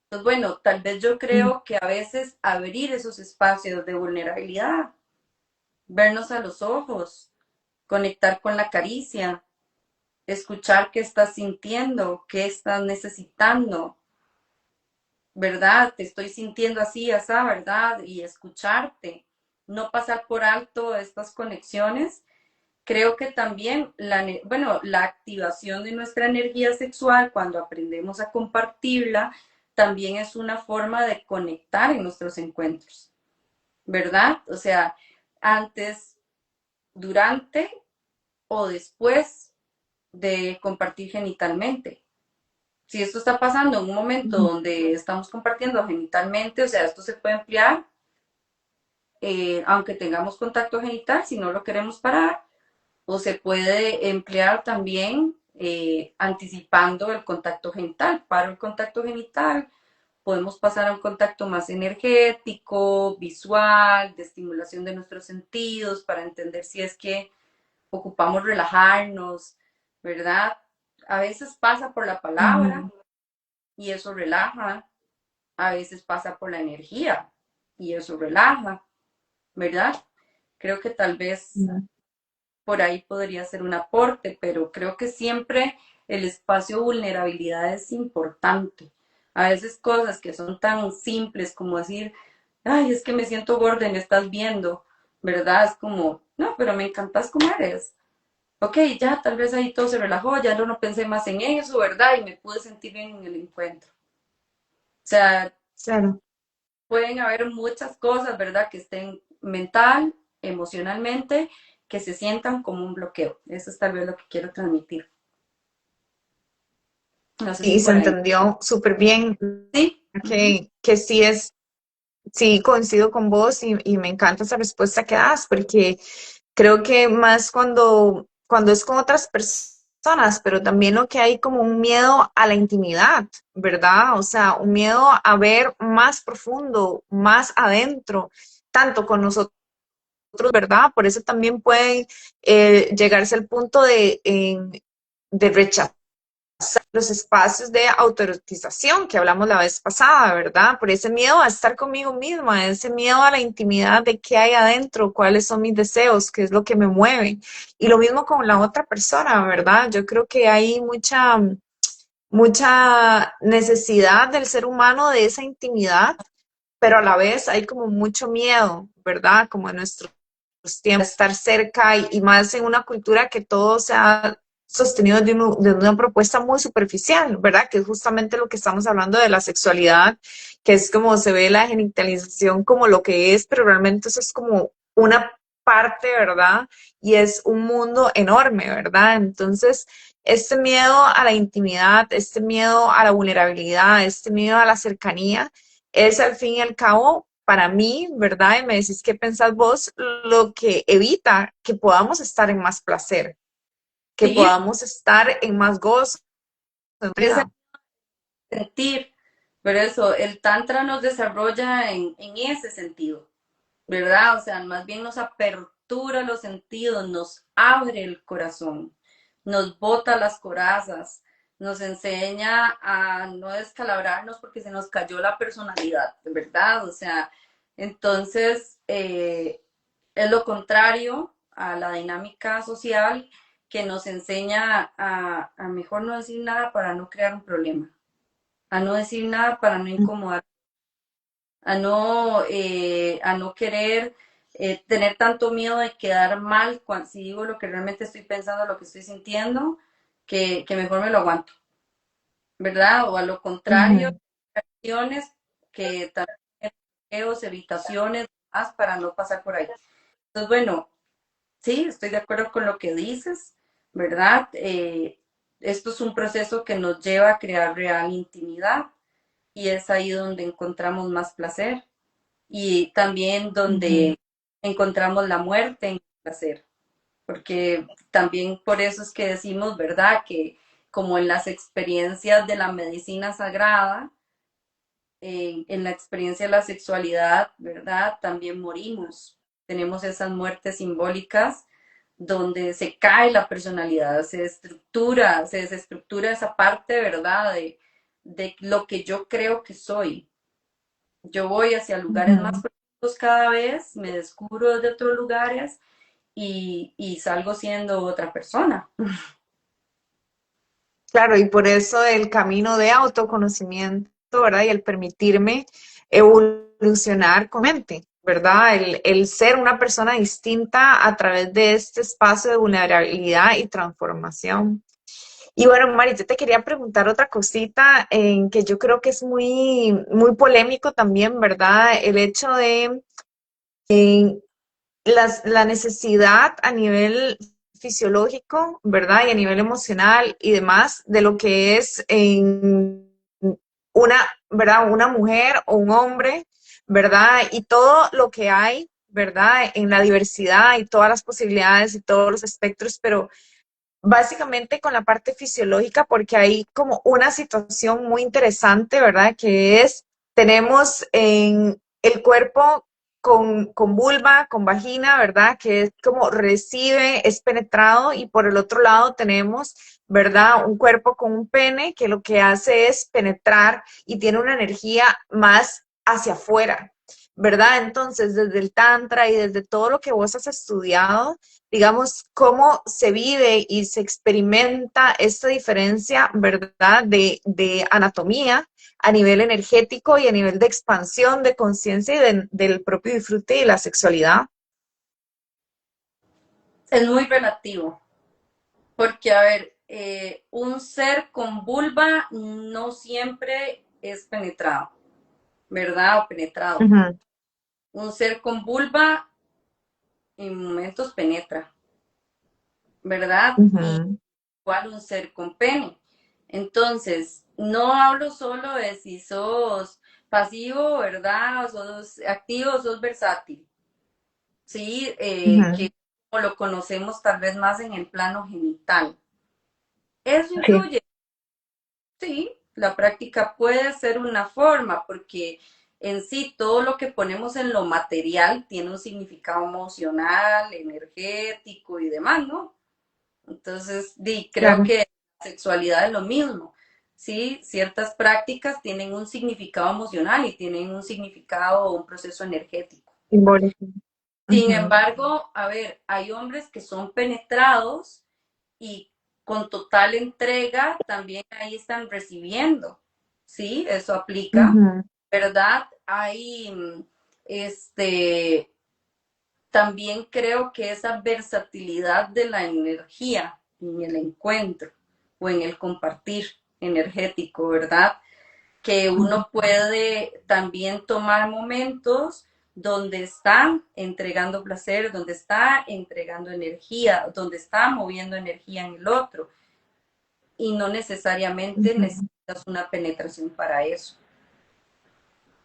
Entonces, bueno, tal vez yo ujú, creo que a veces abrir esos espacios de vulnerabilidad, vernos a los ojos, conectar con la caricia, escuchar qué estás sintiendo, qué estás necesitando, ¿verdad? Te estoy sintiendo así, así, ¿verdad? Y escucharte, no pasar por alto estas conexiones. Creo que también la activación de nuestra energía sexual cuando aprendemos a compartirla también es una forma de conectar en nuestros encuentros, ¿verdad? O sea, antes, durante o después de compartir genitalmente. Si esto está pasando en un momento ujú. donde estamos compartiendo genitalmente, o sea, esto se puede emplear, aunque tengamos contacto genital, si no lo queremos parar, o se puede emplear también anticipando el contacto genital. Para el contacto genital podemos pasar a un contacto más energético, visual, de estimulación de nuestros sentidos, para entender si es que ocupamos relajarnos, ¿verdad? A veces pasa por la palabra Ujú, y eso relaja, a veces pasa por la energía y eso relaja, ¿verdad? Creo que tal vez ujú, por ahí podría ser un aporte, pero creo que siempre el espacio de vulnerabilidad es importante. A veces cosas que son tan simples como decir, ay, es que me siento gorda y me estás viendo, ¿verdad? Es como, no, pero me encantas como eres. Ok, ya tal vez ahí todo se relajó, ya no pensé más en eso, ¿verdad? Y me pude sentir bien en el encuentro. O sea, claro. pueden haber muchas cosas, ¿verdad? Que estén mental, emocionalmente, que se sientan como un bloqueo. Eso es tal vez lo que quiero transmitir. No sé si Y se por ahí. entendió súper bien Sí. Ujú. que sí coincido con vos y me encanta esa respuesta que das, porque creo que más cuando es con otras personas, pero también lo que hay como un miedo a la intimidad, ¿verdad? O sea, un miedo a ver más profundo, más adentro, tanto con nosotros, ¿verdad? Por eso también puede llegarse al punto de rechazar los espacios de autoerotización que hablamos la vez pasada, ¿verdad? Por ese miedo a estar conmigo misma, ese miedo a la intimidad de qué hay adentro, cuáles son mis deseos, qué es lo que me mueve. Y lo mismo con la otra persona, ¿verdad? Yo creo que hay mucha necesidad del ser humano de esa intimidad, pero a la vez hay como mucho miedo, ¿verdad? Como en nuestros tiempos, estar cerca y más en una cultura que todo se ha sostenido de una propuesta muy superficial, ¿verdad? Que es justamente lo que estamos hablando de la sexualidad, que es como se ve la genitalización como lo que es, pero realmente eso es como una parte, ¿verdad? Y es un mundo enorme, ¿verdad? Entonces, este miedo a la intimidad, este miedo a la vulnerabilidad, este miedo a la cercanía, es al fin y al cabo, para mí, ¿verdad? Y me decís qué pensás vos, lo que evita que podamos estar en más placer, que Sí, podamos estar en más gozo en ese vida. sentir, pero eso, el tantra nos desarrolla en ese sentido, ¿verdad? O sea, más bien nos apertura los sentidos, nos abre el corazón, nos bota las corazas, nos enseña a no descalabrarnos porque se nos cayó la personalidad, ¿verdad? O sea, entonces es lo contrario a la dinámica social que nos enseña a mejor no decir nada para no crear un problema, a no decir nada para no incomodar, a no querer tener tanto miedo de quedar mal cuando, si digo lo que realmente estoy pensando, lo que estoy sintiendo, que mejor me lo aguanto, ¿verdad? O a lo contrario, Ujú. acciones que también evitaciones, más para no pasar por ahí. Entonces, bueno, sí, estoy de acuerdo con lo que dices, ¿verdad? Esto es un proceso que nos lleva a crear real intimidad y es ahí donde encontramos más placer y también Ujú. donde encontramos la muerte en el placer, porque también por eso es que decimos, ¿verdad? Que como en las experiencias de la medicina sagrada, en la experiencia de la sexualidad, ¿verdad? También morimos. Tenemos esas muertes simbólicas donde se cae la personalidad, se desestructura esa parte, ¿verdad? De lo que yo creo que soy. Yo voy hacia lugares más Ujú. profundos cada vez, me descubro de otros lugares y salgo siendo otra persona. Claro, y por eso el camino de autoconocimiento, ¿verdad? Y el permitirme evolucionar con mente, ¿verdad? El ser una persona distinta a través de este espacio de vulnerabilidad y transformación. Y bueno, Mari, yo te quería preguntar otra cosita en que yo creo que es muy polémico también, ¿verdad? El hecho de la necesidad a nivel fisiológico, ¿verdad? Y a nivel emocional y demás, de lo que es en una, ¿verdad? Una mujer o un hombre, ¿verdad? Y todo lo que hay, ¿verdad? En la diversidad y todas las posibilidades y todos los espectros, pero básicamente con la parte fisiológica, porque hay como una situación muy interesante, ¿verdad? Que es, tenemos en el cuerpo con vulva, con vagina, ¿verdad? Que es como recibe, es penetrado, y por el otro lado tenemos, ¿verdad? Un cuerpo con un pene que lo que hace es penetrar y tiene una energía más hacia afuera, ¿verdad? Entonces, desde el tantra y desde todo lo que vos has estudiado, digamos, cómo se vive y se experimenta esta diferencia, ¿verdad?, de anatomía a nivel energético y a nivel de expansión de conciencia y del propio disfrute y la sexualidad. Es muy relativo, porque a ver, un ser con vulva no siempre es penetrado, ¿verdad? O penetrado. Ujú. Un ser con vulva en momentos penetra, ¿verdad? Y Ujú. igual un ser con pene. Entonces, no hablo solo de si sos pasivo, ¿verdad? O sos activo, sos versátil, ¿sí? Ujú. Que como lo conocemos tal vez más en el plano genital. Eso Sí, influye, sí, la práctica puede ser una forma, porque en sí todo lo que ponemos en lo material tiene un significado emocional, energético y demás, ¿no? Entonces, di, creo claro. que sexualidad es lo mismo, ¿sí? Ciertas prácticas tienen un significado emocional y tienen un significado, un proceso energético. Simbólico. Sin Ujú, embargo, a ver, hay hombres que son penetrados y con total entrega también ahí están recibiendo, ¿sí? Eso aplica, ujú, ¿verdad? Hay, este, también creo que esa versatilidad de la energía en el encuentro o en el compartir energético, ¿verdad? Que ujú, uno puede también tomar momentos donde está entregando placer, donde está entregando energía, donde está moviendo energía en el otro y no necesariamente ujú, necesitas una penetración para eso,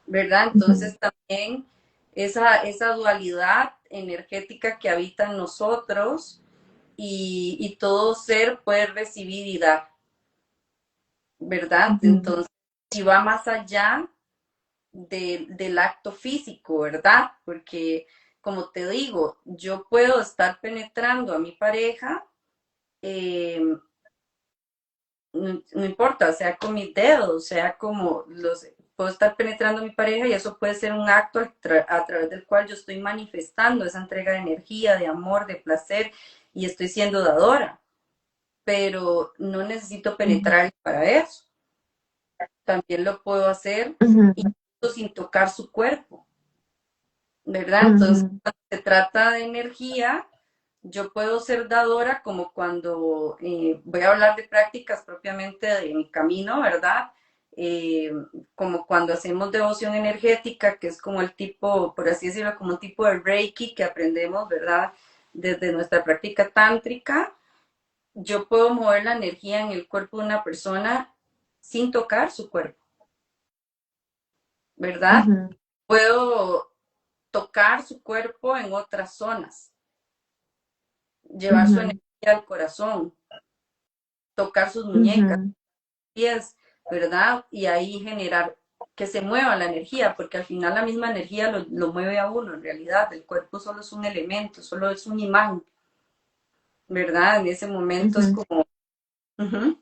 ¿verdad? ujú, Entonces también esa dualidad energética que habita en nosotros y todo ser puede recibir y dar, ¿verdad? ujú, Entonces, y va más allá del acto físico, ¿verdad? Porque, como te digo, yo puedo estar penetrando a mi pareja, eh, no importa, sea con mis dedos, sea como los, puedo estar penetrando a mi pareja y eso puede ser un acto a través del cual yo estoy manifestando esa entrega de energía, de amor, de placer y estoy siendo dadora, pero no necesito penetrar para eso. También lo puedo hacer ujú, incluso sin tocar su cuerpo, ¿verdad? Entonces, ujú, cuando se trata de energía, yo puedo ser dadora como cuando voy a hablar de prácticas propiamente de mi camino, ¿verdad? Como cuando hacemos devoción energética, que es como el tipo, por así decirlo, como un tipo de Reiki que aprendemos, ¿verdad? Desde nuestra práctica tántrica, yo puedo mover la energía en el cuerpo de una persona sin tocar su cuerpo, ¿verdad? ujú, Puedo tocar su cuerpo en otras zonas, llevar su ujú, energía al corazón, tocar sus muñecas, ujú, pies, ¿verdad? Y ahí generar que se mueva la energía, porque al final la misma energía lo mueve a uno, en realidad. El cuerpo solo es un elemento, solo es un imán, ¿verdad? En ese momento es ujú. como, uh-huh.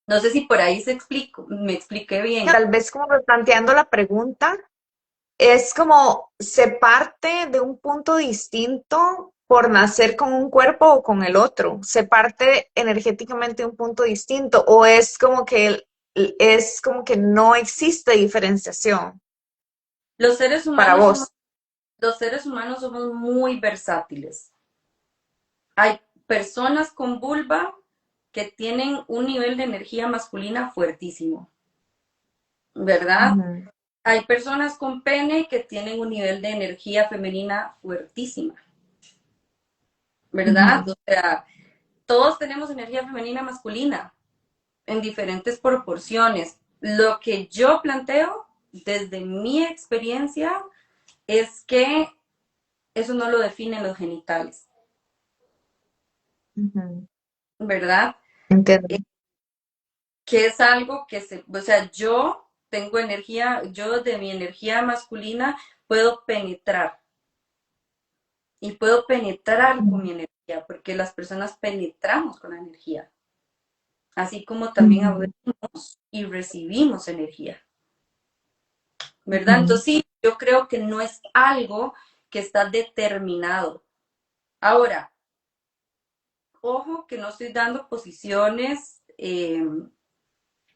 No sé si por ahí me expliqué bien. Tal vez como replanteando la pregunta, es como se parte de un punto distinto por nacer con un cuerpo o con el otro. Se parte energéticamente de un punto distinto o es como que no existe diferenciación Los seres para humanos somos, vos. los seres humanos somos muy versátiles. Hay personas con vulva que tienen un nivel de energía masculina fuertísimo, ¿verdad? Ujú, Hay personas con pene que tienen un nivel de energía femenina fuertísima, ¿verdad? ujú, O sea, todos tenemos energía femenina masculina en diferentes proporciones. Lo que yo planteo desde mi experiencia es que eso no lo definen los genitales, ujú. ¿verdad? Entiendo. Que es algo que o sea, yo tengo energía, yo de mi energía masculina puedo penetrar y puedo penetrar con mi energía, porque las personas penetramos con la energía, así como también Ujú, abrimos y recibimos energía, ¿verdad? ujú, Entonces sí, yo creo que no es algo que está determinado. Ahora, ojo que no estoy dando posiciones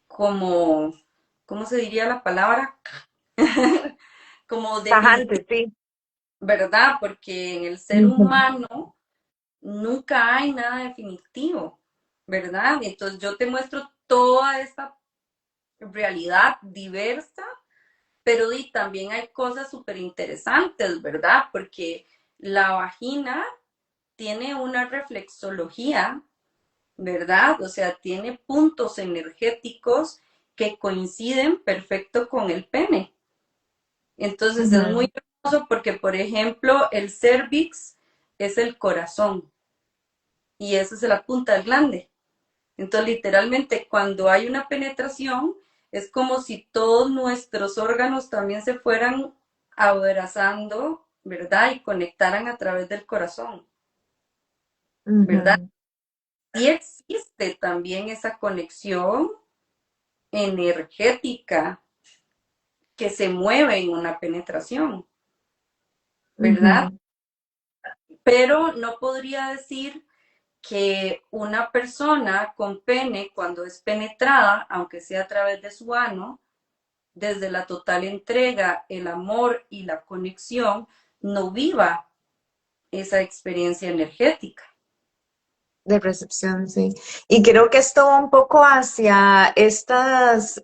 como, ¿cómo se diría la palabra? Como definitivas, tajante, sí. ¿verdad? Porque en el ser Ujú, humano nunca hay nada definitivo, ¿verdad? Entonces yo te muestro toda esta realidad diversa, pero también hay cosas súper interesantes, ¿verdad? Porque la vagina tiene una reflexología, ¿verdad? O sea, tiene puntos energéticos que coinciden perfecto con el pene. Entonces es ujú, muy hermoso porque, por ejemplo, el cervix es el corazón y eso es la punta del glande. Entonces, literalmente, cuando hay una penetración, es como si todos nuestros órganos también se fueran abrazando, ¿verdad? Y conectaran a través del corazón, ¿verdad? ujú. sí existe también esa conexión energética que se mueve en una penetración, ¿verdad? Ujú. Pero no podría decir que una persona con pene, cuando es penetrada, aunque sea a través de su ano, desde la total entrega, el amor y la conexión, no viva esa experiencia energética. De recepción, sí. Y creo que esto va un poco hacia estas,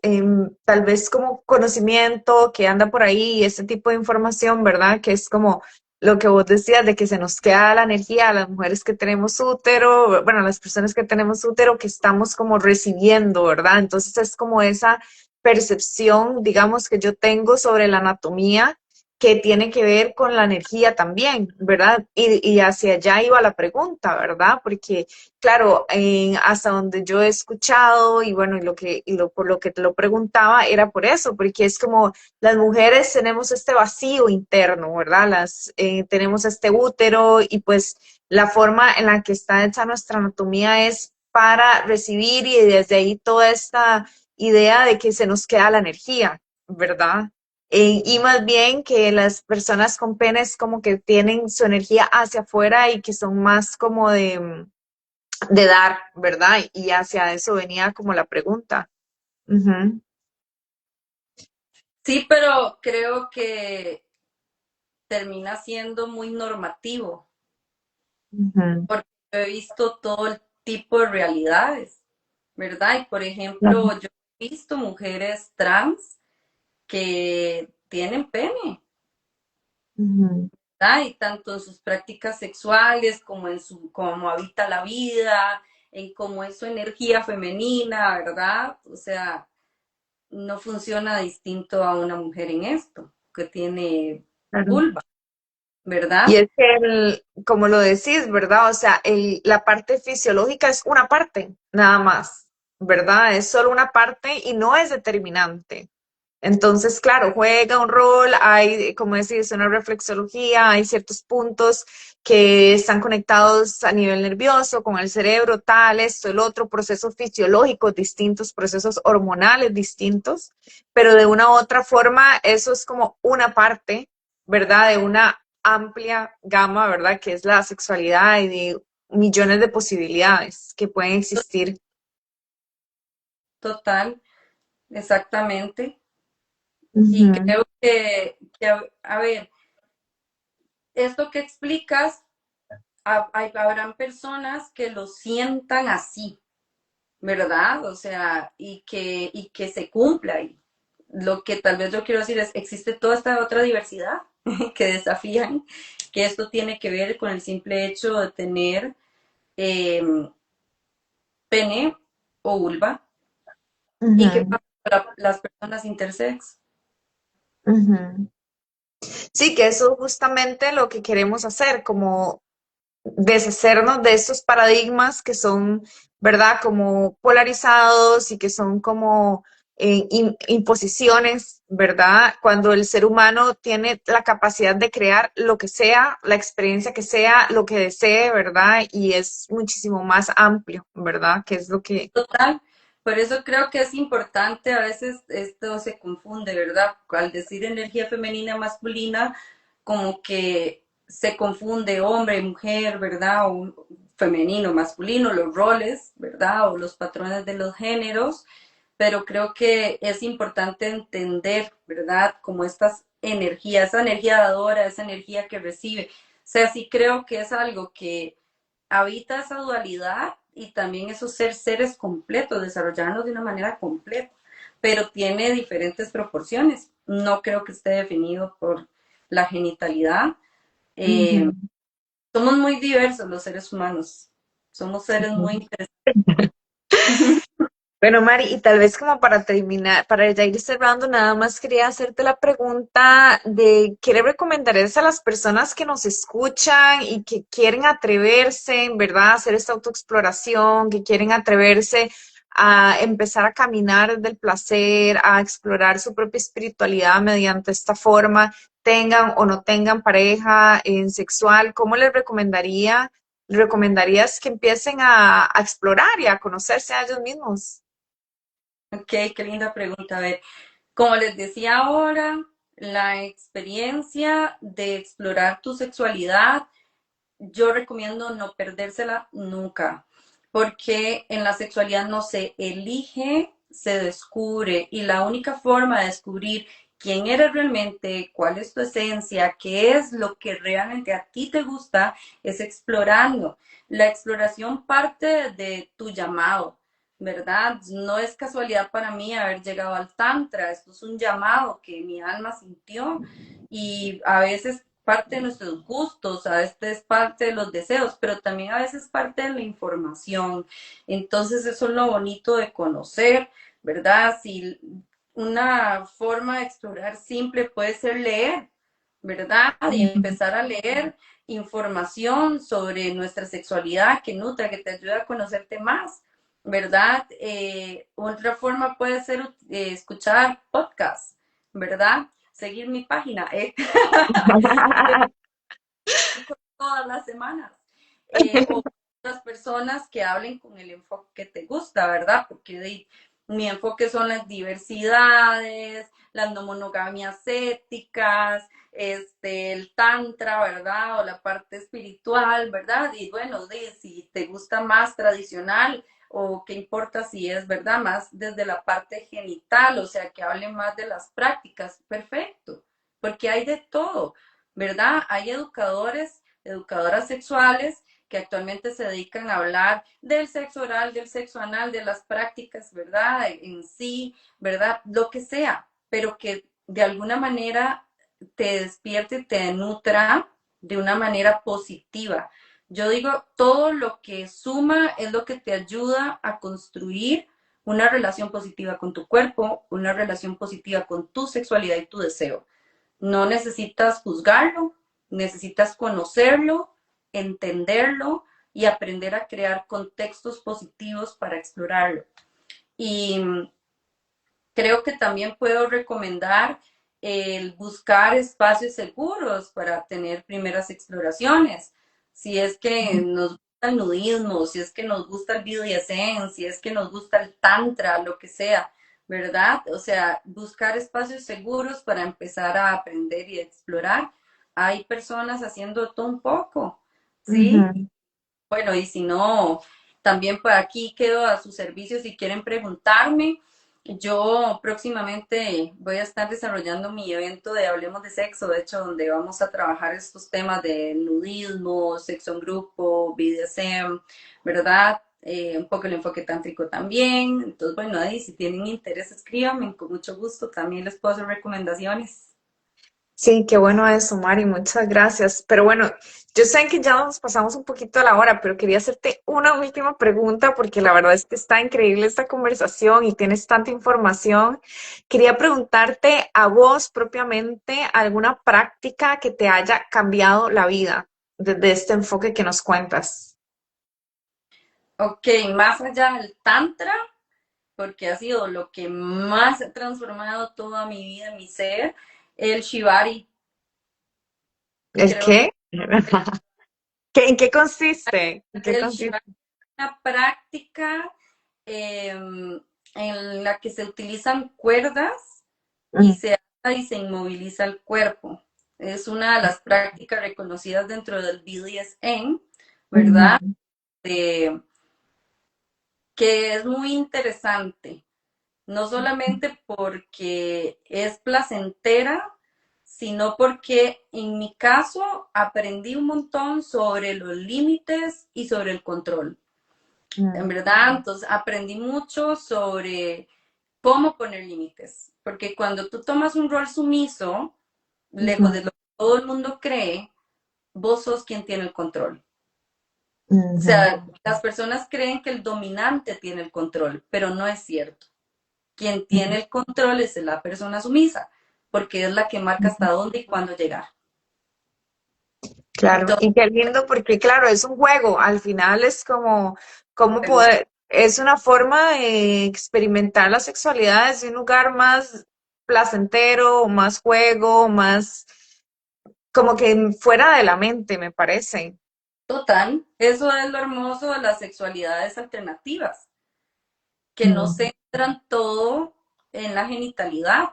tal vez como conocimiento que anda por ahí, este tipo de información, ¿verdad? Que es como lo que vos decías de que se nos queda la energía a las mujeres que tenemos útero, bueno, a las personas que tenemos útero, que estamos como recibiendo, ¿verdad? Entonces es como esa percepción, digamos, que yo tengo sobre la anatomía que tiene que ver con la energía también, ¿verdad? Y hacia allá iba la pregunta, ¿verdad? Porque claro, hasta donde yo he escuchado y bueno, por lo que te lo preguntaba era por eso, porque es como las mujeres tenemos este vacío interno, ¿verdad? Tenemos este útero y pues la forma en la que está hecha nuestra anatomía es para recibir y desde ahí toda esta idea de que se nos queda la energía, ¿verdad? Y más bien que las personas con penes como que tienen su energía hacia afuera y que son más como de dar, ¿verdad? Y hacia eso venía como la pregunta. Ujú, Sí, pero creo que termina siendo muy normativo, ujú, porque he visto todo el tipo de realidades, ¿verdad? Y por ejemplo, claro, yo he visto mujeres trans que tienen pene, ujú, ¿verdad? Y tanto en sus prácticas sexuales como en su cómo habita la vida, en cómo es su energía femenina, ¿verdad? O sea, no funciona distinto a una mujer en esto, que tiene claro. vulva, Y ¿verdad? es que, como lo decís, ¿verdad? O sea, la parte fisiológica es una parte, nada más, ¿verdad? Es solo una parte y no es determinante. Entonces, claro, juega un rol, hay, como decís, una reflexología, hay ciertos puntos que están conectados a nivel nervioso, con el cerebro, tal, esto, el otro, procesos fisiológicos distintos, procesos hormonales distintos, pero de una u otra forma, eso es como una parte, ¿verdad? De una amplia gama, ¿verdad? Que es la sexualidad y de millones de posibilidades que pueden existir. Total, exactamente. Y Ujú, creo que a ver, esto que explicas, habrán personas que lo sientan así, ¿verdad? O sea, y que se cumpla. Y lo que tal vez yo quiero decir es, existe toda esta otra diversidad que desafían, que esto tiene que ver con el simple hecho de tener eh, pene o vulva y que ujú, pasa para las personas intersex. ujú. Sí, que eso es justamente lo que queremos hacer, como deshacernos de estos paradigmas que son, ¿verdad? Como polarizados y que son como imposiciones, ¿verdad? Cuando el ser humano tiene la capacidad de crear lo que sea, la experiencia que sea, lo que desee, ¿verdad? Y es muchísimo más amplio, ¿verdad? Que es lo que... Total. Por eso creo que es importante, a veces esto se confunde, ¿verdad? Al decir energía femenina, masculina, como que se confunde hombre, mujer, ¿verdad? O femenino, masculino, los roles, ¿verdad? O los patrones de los géneros, pero creo que es importante entender, ¿verdad? Como estas energías, esa energía dadora, esa energía que recibe. O sea, sí creo que es algo que habita esa dualidad y también esos seres completos, desarrollarnos de una manera completa, pero tiene diferentes proporciones. No creo que esté definido por la genitalidad. Eh, Ujú. somos muy diversos los seres humanos. Somos seres muy interesantes. Bueno, Mari, y tal vez como para terminar, para ya ir cerrando, nada más quería hacerte la pregunta de qué le recomendarías a las personas que nos escuchan y que quieren atreverse, en verdad, a hacer esta autoexploración, que quieren atreverse a empezar a caminar del placer, a explorar su propia espiritualidad mediante esta forma, tengan o no tengan pareja en sexual, ¿cómo les recomendaría? recomendarías que empiecen a explorar y a conocerse a ellos mismos? Ok, qué linda pregunta. A ver, como les decía ahora, la experiencia de explorar tu sexualidad, yo recomiendo no perdérsela nunca, porque en la sexualidad no se elige, se descubre y la única forma de descubrir quién eres realmente, cuál es tu esencia, qué es lo que realmente a ti te gusta, es explorando. La exploración parte de tu llamado, ¿verdad? No es casualidad para mí haber llegado al Tantra, esto es un llamado que mi alma sintió y a veces parte de nuestros gustos, a veces parte de los deseos, pero también a veces parte de la información. Entonces eso es lo bonito de conocer, ¿verdad? Si una forma de explorar simple puede ser leer, ¿verdad? Y Ujú. empezar a leer información sobre nuestra sexualidad que nutra, que te ayuda a conocerte más, ¿verdad? Otra forma puede ser escuchar podcasts, ¿verdad? Seguir mi página, todas las semanas. O otras personas que hablen con el enfoque que te gusta, ¿verdad? Porque mi enfoque son las diversidades, las no monogamias éticas, el tantra, ¿verdad? O la parte espiritual, ¿verdad? Y bueno, si te gusta más tradicional o qué importa si es, ¿verdad? Más desde la parte genital, o sea, que hable más de las prácticas, perfecto, porque hay de todo, ¿verdad? Hay educadoras sexuales que actualmente se dedican a hablar del sexo oral, del sexo anal, de las prácticas, ¿verdad? En sí, ¿verdad? Lo que sea, pero que de alguna manera te despierte, te nutra de una manera positiva. Yo digo, todo lo que suma es lo que te ayuda a construir una relación positiva con tu cuerpo, una relación positiva con tu sexualidad y tu deseo. No necesitas juzgarlo, necesitas conocerlo, entenderlo y aprender a crear contextos positivos para explorarlo. Y creo que también puedo recomendar el buscar espacios seguros para tener primeras exploraciones. Si es que nos gusta el nudismo, si es que nos gusta el BDSM, si es que nos gusta el tantra, lo que sea, ¿verdad? O sea, buscar espacios seguros para empezar a aprender y explorar. Hay personas haciendo todo un poco, ¿sí? Ujú. Bueno, y si no, también por aquí quedo a sus servicios si quieren preguntarme. Yo próximamente voy a estar desarrollando mi evento de Hablemos de Sexo, de hecho, donde vamos a trabajar estos temas de nudismo, sexo en grupo, BDSM, ¿verdad? Un poco el enfoque tántrico también. Entonces, bueno, ahí si tienen interés, escríbanme, con mucho gusto. También les puedo hacer recomendaciones. Sí, qué bueno eso, Mari, muchas gracias. Pero bueno, yo sé que ya nos pasamos un poquito a la hora, pero quería hacerte una última pregunta porque la verdad es que está increíble esta conversación y tienes tanta información. Quería preguntarte a vos propiamente alguna práctica que te haya cambiado la vida desde este enfoque que nos cuentas. Ok, más allá del tantra, porque ha sido lo que más ha transformado toda mi vida, mi ser, el shibari. ¿El Creo que qué? ¿En qué consiste? ¿En qué el consiste? shibari es una práctica en la que se utilizan cuerdas y Mm, se ata y se inmoviliza el cuerpo. Es una de las prácticas reconocidas dentro del BDSM, ¿verdad? ujú, De, que es muy interesante. No solamente porque es placentera, sino porque en mi caso aprendí un montón sobre los límites y sobre el control. En mm, verdad, entonces aprendí mucho sobre cómo poner límites, porque cuando tú tomas un rol sumiso, lejos ujú, de lo que todo el mundo cree, vos sos quien tiene el control. O ujú, sea, las personas creen que el dominante tiene el control, pero no es cierto. Quien tiene ujú. el control es la persona sumisa, porque es la que marca hasta dónde y cuándo llegar. Claro, Entonces, y qué lindo porque claro, es un juego, al final es como, cómo luego, poder, es una forma de experimentar la sexualidad desde un lugar más placentero, más juego, más como que fuera de la mente, me parece. Total, eso es lo hermoso de las sexualidades alternativas, que no Mm, centran todo en la genitalidad,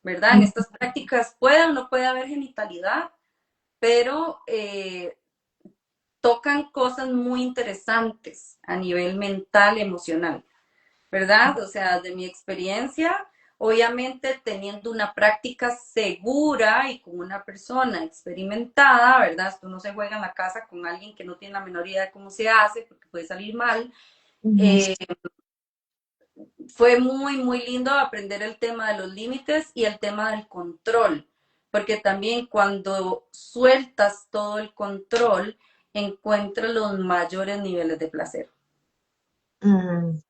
¿verdad? En mm, estas prácticas puede o no puede haber genitalidad, pero tocan cosas muy interesantes a nivel mental, emocional, ¿verdad? O sea, de mi experiencia, obviamente teniendo una práctica segura y con una persona experimentada, ¿verdad? Esto no se juega en la casa con alguien que no tiene la menor idea de cómo se hace, porque puede salir mal. ujú. Eh, Fue muy, muy lindo aprender el tema de los límites y el tema del control, porque también cuando sueltas todo el control, encuentras los mayores niveles de placer. Mm,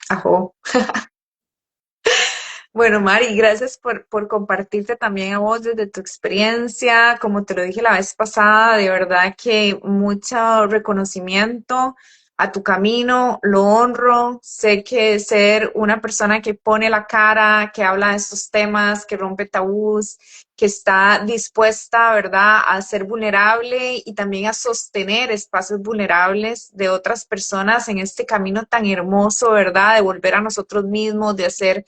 ajo. Bueno, Mari, gracias por compartirte también a vos desde tu experiencia. Como te lo dije la vez pasada, de verdad que mucho reconocimiento a tu camino, lo honro. Sé que ser una persona que pone la cara, que habla de estos temas, que rompe tabús, que está dispuesta, ¿verdad?, a ser vulnerable y también a sostener espacios vulnerables de otras personas en este camino tan hermoso, ¿verdad?, de volver a nosotros mismos, de hacer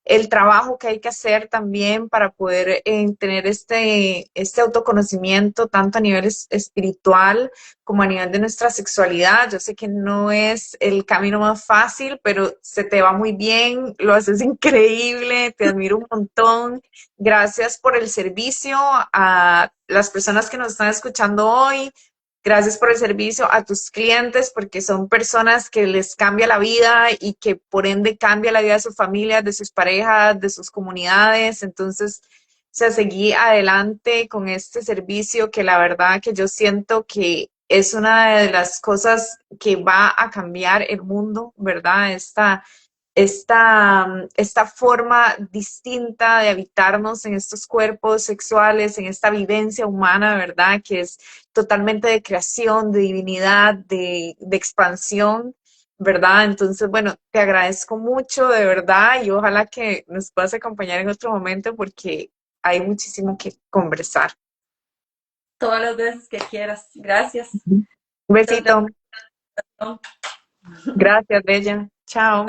el trabajo que hay que hacer también para poder tener este autoconocimiento, tanto a nivel espiritual como a nivel de nuestra sexualidad. Yo sé que no es el camino más fácil, pero se te va muy bien, lo haces increíble, te admiro un montón. Gracias por el servicio a las personas que nos están escuchando hoy. Gracias por el servicio a tus clientes porque son personas que les cambia la vida y que por ende cambia la vida de sus familias, de sus parejas, de sus comunidades. Entonces, o sea, seguí adelante con este servicio que la verdad que yo siento que es una de las cosas que va a cambiar el mundo, ¿verdad? Esta forma distinta de habitarnos en estos cuerpos sexuales, en esta vivencia humana, ¿verdad? Que es totalmente de creación, de divinidad, de expansión, ¿verdad? Entonces, bueno, te agradezco mucho, de verdad, y ojalá que nos puedas acompañar en otro momento porque hay muchísimo que conversar. Todas las veces que quieras. Gracias. Un Muchas gracias. besito. Gracias, Bella. Chao.